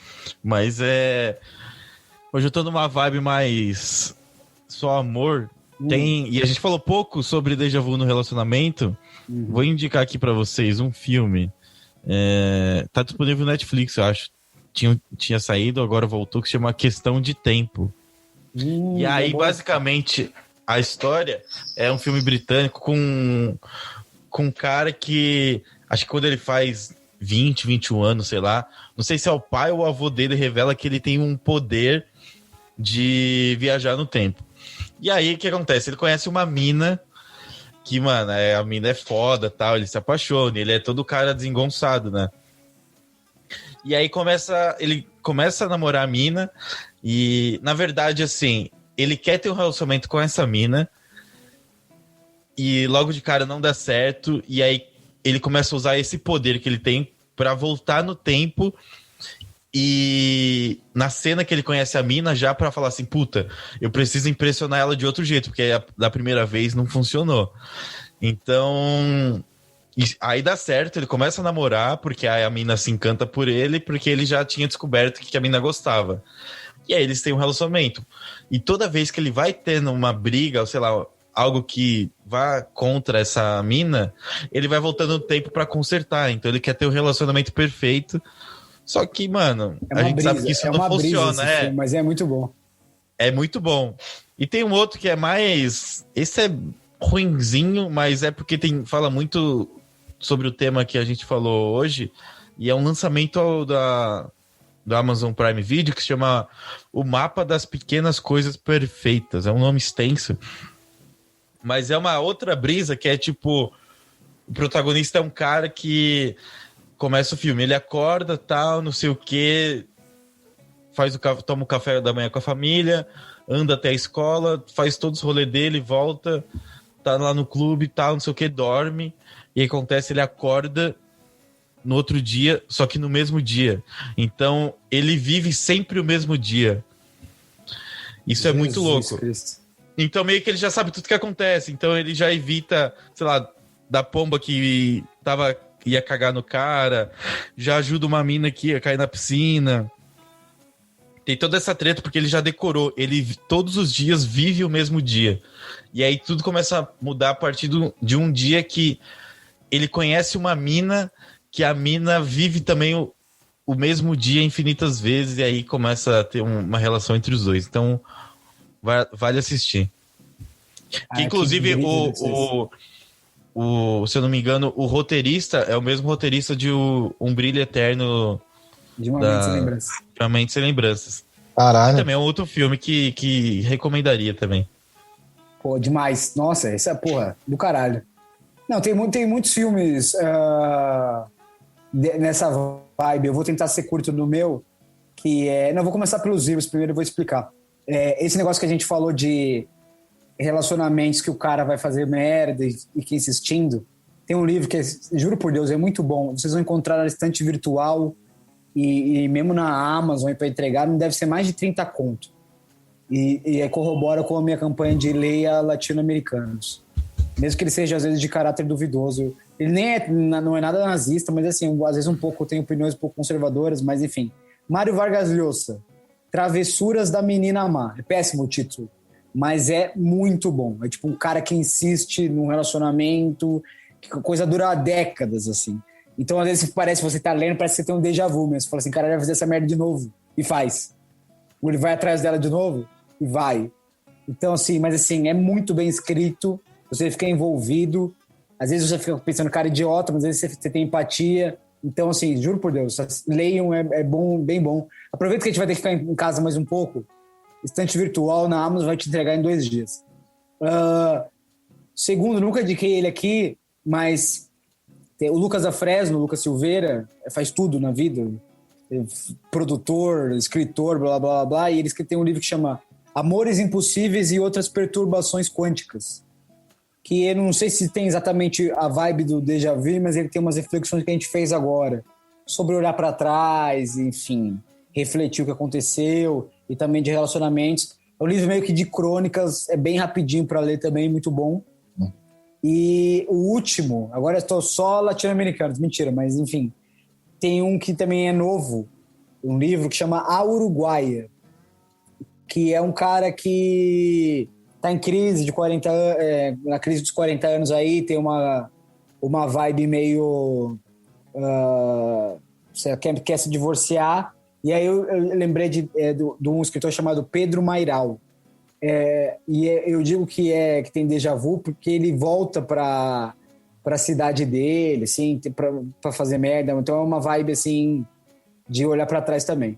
mas hoje eu tô numa vibe mais só amor. E a gente falou pouco sobre déjà vu no relacionamento. Vou indicar aqui pra vocês um filme. Tá disponível no Netflix, eu acho. Tinha saído, agora voltou, que se chama Questão de Tempo. E aí, basicamente, a história é um filme britânico com um cara que, acho que quando ele faz 20, 21 anos, sei lá, não sei se é o pai ou o avô dele, revela que ele tem um poder de viajar no tempo. E aí, o que acontece? Ele conhece uma mina que, mano, a mina é foda, tal, ele se apaixona, ele é todo cara desengonçado, né? E aí ele começa a namorar a mina e, na verdade, assim, ele quer ter um relacionamento com essa mina e logo de cara não dá certo, e aí ele começa a usar esse poder que ele tem pra voltar no tempo e na cena que ele conhece a mina já pra falar assim, puta, eu preciso impressionar ela de outro jeito, porque da primeira vez não funcionou. Então, aí dá certo, ele começa a namorar, porque a mina se encanta por ele, porque ele já tinha descoberto que a mina gostava. E aí eles têm um relacionamento. E toda vez que ele vai tendo uma briga, ou sei lá, algo que vá contra essa mina, ele vai voltando no tempo pra consertar. Então ele quer ter um relacionamento perfeito. Só que, mano, a gente sabe que isso não funciona, filme, mas é muito bom. É muito bom. E tem um outro que é mais... Esse é ruinzinho, mas é porque fala muito sobre o tema que a gente falou hoje. E é um lançamento do Amazon Prime Video que se chama O Mapa das Pequenas Coisas Perfeitas. É um nome extenso. Mas é uma outra brisa que é tipo... O protagonista é um cara que... Começa o filme, ele acorda, tal, não sei o quê, toma o café da manhã com a família, anda até a escola, faz todos os rolês dele, volta, tá lá no clube, tal, não sei o quê, dorme, e aí acontece, ele acorda no outro dia, só que no mesmo dia. Então, ele vive sempre o mesmo dia. Isso é muito louco. Cristo. Então, meio que ele já sabe tudo que acontece, então ele já evita, sei lá, da pomba que ia cagar no cara, já ajuda uma mina que ia cair na piscina. Tem toda essa treta porque ele já decorou. Ele todos os dias vive o mesmo dia. E aí tudo começa a mudar a partir de um dia que ele conhece uma mina, que a mina vive também o mesmo dia infinitas vezes, e aí começa a ter uma relação entre os dois. Então, vale assistir. Que inclusive se eu não me engano, o roteirista é o mesmo roteirista de Um Brilho Eterno De Uma Mente Sem Lembranças. De Uma Mente Sem Lembranças. Caralho. Também é um outro filme que recomendaria também. Pô, demais. Nossa, essa é, porra, do caralho. Não, tem muitos filmes nessa vibe. Eu vou tentar ser curto no meu, que é... Não, eu vou começar pelos livros primeiro e vou explicar. Esse negócio que a gente falou de relacionamentos que o cara vai fazer merda e que insistindo. Tem um livro que, juro por Deus, é muito bom. Vocês vão encontrar na estante virtual e mesmo na Amazon para entregar, não deve ser mais de 30 conto. E corrobora com a minha campanha de leia latino-americanos. Mesmo que ele seja, às vezes, de caráter duvidoso. Ele não é nada nazista, mas, assim, às vezes tem opiniões um pouco conservadoras, mas, enfim. Mário Vargas Llosa, Travessuras da Menina Má. É péssimo o título, mas é muito bom. É tipo um cara que insiste num relacionamento, que a coisa dura décadas, assim. Então, às vezes, parece que você tá lendo, parece que você tem um déjà vu mesmo. Você fala assim, cara, vai fazer essa merda de novo. E faz. Ou ele vai atrás dela de novo e vai. Então, assim, mas assim, é muito bem escrito. Você fica envolvido. Às vezes você fica pensando, cara, idiota, mas às vezes você tem empatia. Então, assim, juro por Deus, leiam, é bom, bem bom. Aproveita que a gente vai ter que ficar em casa mais um pouco. Estante virtual na Amazon vai te entregar em 2 dias. Segundo, nunca indiquei ele aqui, mas tem o Lucas da Fresno, o Lucas Silveira, faz tudo na vida. Produtor, escritor, blá, blá, blá, blá. E eles que tem um livro que chama Amores Impossíveis e Outras Perturbações Quânticas. Que eu não sei se tem exatamente a vibe do déjà vu, mas ele tem umas reflexões que a gente fez agora. Sobre olhar para trás, enfim, refletir o que aconteceu e também de relacionamentos. É um livro meio que de crônicas, é bem rapidinho para ler também, muito bom. E o último, agora eu estou só latino-americanos, mentira, mas enfim. Tem um que também é novo, um livro que chama A Uruguaia, que é um cara que tá em crise de 40 anos, na crise dos 40 anos aí, tem uma vibe meio... quer se divorciar. E aí eu lembrei de um escritor chamado Pedro Mairal. Eu digo que tem déjà vu porque ele volta para a cidade dele, assim, para fazer merda. Então é uma vibe, assim, de olhar para trás também.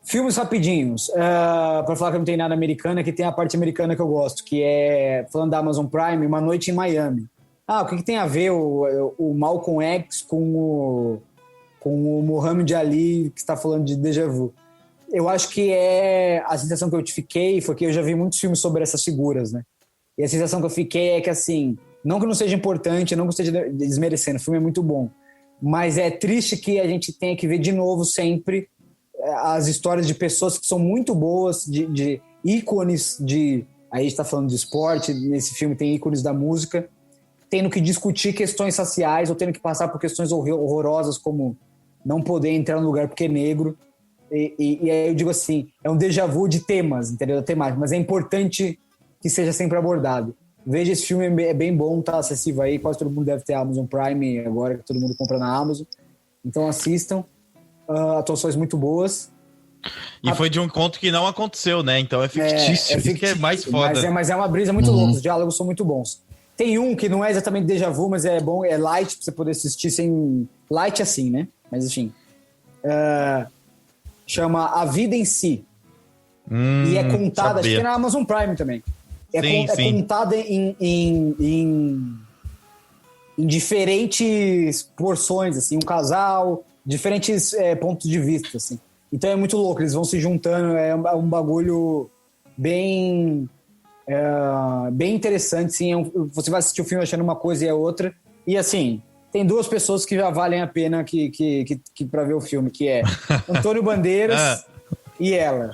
Filmes rapidinhos. Para falar que não tem nada americano, aqui tem a parte americana que eu gosto, que é, falando da Amazon Prime, Uma Noite em Miami. O que tem a ver o Malcolm X com o Muhammad Ali, que está falando de déjà vu? Eu acho que a sensação que eu fiquei foi que eu já vi muitos filmes sobre essas figuras, né? E a sensação que eu fiquei é que, assim, não que não seja importante, não que esteja desmerecendo, o filme é muito bom, mas é triste que a gente tenha que ver de novo sempre as histórias de pessoas que são muito boas, de ícones aí a gente está falando de esporte, nesse filme tem ícones da música, tendo que discutir questões raciais ou tendo que passar por questões horrorosas como não poder entrar no lugar porque é negro. E aí eu digo assim, é um déjà vu de temas, entendeu? Da temática, mas é importante que seja sempre abordado. Veja esse filme, é bem bom, tá acessível aí, quase todo mundo deve ter Amazon Prime agora, que todo mundo compra na Amazon. Então assistam, atuações muito boas. E foi de um conto que não aconteceu, né? Então é fictício, que é mais foda. Mas é uma brisa muito louca, os diálogos são muito bons. Tem um que não é exatamente déjà vu, mas é bom, é light, pra você poder assistir sem... Light assim, né? Mas enfim. Chama A Vida em Si. E é contada, acho que tem na Amazon Prime também. É contada em diferentes porções, assim, um casal, diferentes pontos de vista, assim. Então é muito louco, eles vão se juntando, é um bagulho bem interessante, sim. Você vai assistir o filme achando uma coisa e a outra. E assim, tem 2 pessoas que já valem a pena que pra ver o filme, que é Antônio Bandeiras e ela,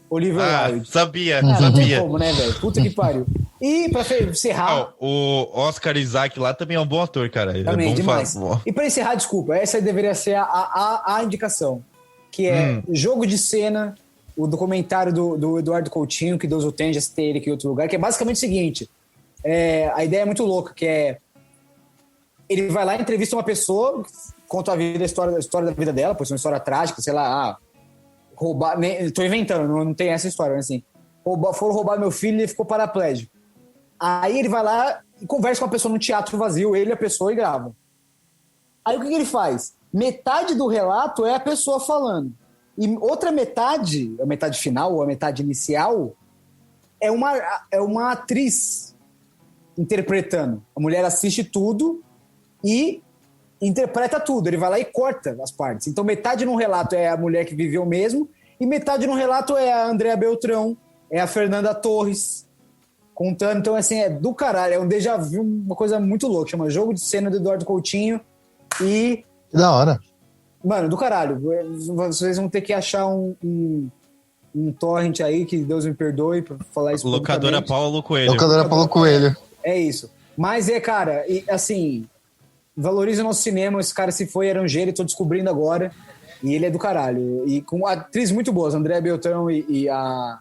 Olivia Wilde. Sabia. Não tem como, né, velho? Puta que pariu. E pra encerrar... o Oscar Isaac lá também é um bom ator, cara. Também, é bom demais. E pra encerrar, desculpa, essa deveria ser a indicação, que é Jogo de Cena, o documentário do Eduardo Coutinho, que Deus o tenha, já citei ele aqui em outro lugar, que é basicamente o seguinte, a ideia é muito louca, que é... Ele vai lá, entrevista uma pessoa, conta a história da vida dela, pode ser uma história trágica, sei lá, roubar... Tô inventando, não tem essa história, mas assim, foram roubar meu filho e ele ficou paraplégico. Aí ele vai lá e conversa com a pessoa no teatro vazio, ele, a pessoa, e grava. Aí o que ele faz? Metade do relato é a pessoa falando. E outra metade, a metade final ou a metade inicial, é uma atriz interpretando. A mulher assiste tudo e interpreta tudo. Ele vai lá e corta as partes. Então metade no relato é a mulher que viveu mesmo e metade no relato é a Andréa Beltrão, é a Fernanda Torres contando. Então, assim, é do caralho. É um déjà vu, uma coisa muito louca. Chama Jogo de Cena do Eduardo Coutinho e... Que da hora. Mano, do caralho. Vocês vão ter que achar um torrent aí, que Deus me perdoe por falar isso. Locadora Paulo Coelho. Locadora Paulo Coelho. É isso. Mas cara, e, assim, valoriza o nosso cinema. Esse cara se foi, era um gênio, tô descobrindo agora. E ele é do caralho. E com atrizes muito boas, Andréa Beltrão e a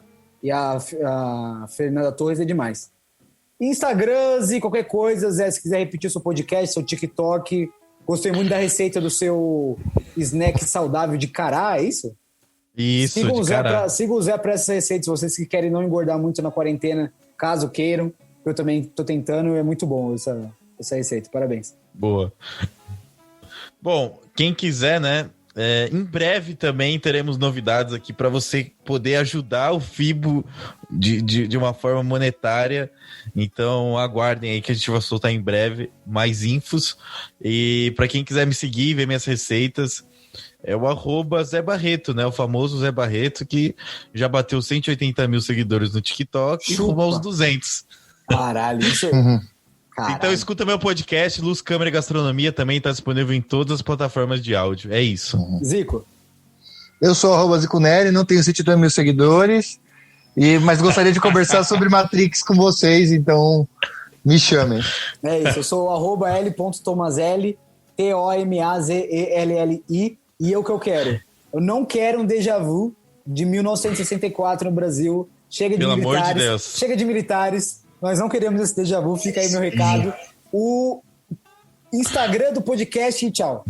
Fernanda Torres é demais. Instagrams e qualquer coisa, Zé, se quiser repetir o seu podcast, seu TikTok. Gostei muito da receita do seu snack saudável de cará, é isso? Isso, siga o Zé para essas receitas, vocês que querem não engordar muito na quarentena, caso queiram. Eu também tô tentando, é muito bom essa receita, parabéns. Boa. Bom, quem quiser, né? Em breve também teremos novidades aqui para você poder ajudar o Fibo de uma forma monetária. Então aguardem aí que a gente vai soltar em breve mais infos. E para quem quiser me seguir e ver minhas receitas, é o @Zé Barreto, né? O famoso Zé Barreto, que já bateu 180 mil seguidores no TikTok e rumo aos 200. Caralho, isso... Caralho. Então escuta meu podcast, Luz, Câmera e Gastronomia, também está disponível em todas as plataformas de áudio. É isso. Zico. Eu sou @Zico Neri, não tenho 102 mil seguidores, mas gostaria de conversar sobre Matrix com vocês, então me chamem. É isso, eu sou @L.Tomazelli, TOMAZELLI, e é o que eu quero. Eu não quero um déjà vu de 1964 no Brasil. Chega de Pelo militares. amor de Deus. Chega de militares. Nós não queremos esse déjà vu, fica aí meu recado. O Instagram do podcast e tchau.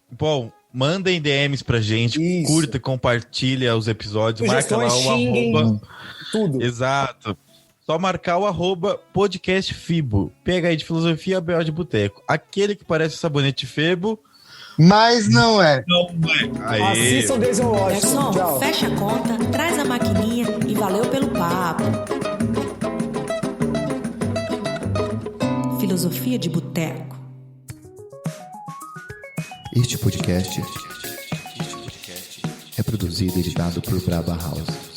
Bom, mandem DMs pra gente, Isso. curta, compartilha os episódios, marca lá o xinguem, tudo. Exato. Só marcar o @podcast Fibo. Pega aí de filosofia, BO de boteco. Aquele que parece o sabonete Febo. Mas não é. Não é. Aê. Assistam Denzel Washington. Garçom, Tchau. fecha a conta, traz a maquininha e valeu pelo papo. Filosofia de boteco. Este podcast é produzido e editado por Braba House.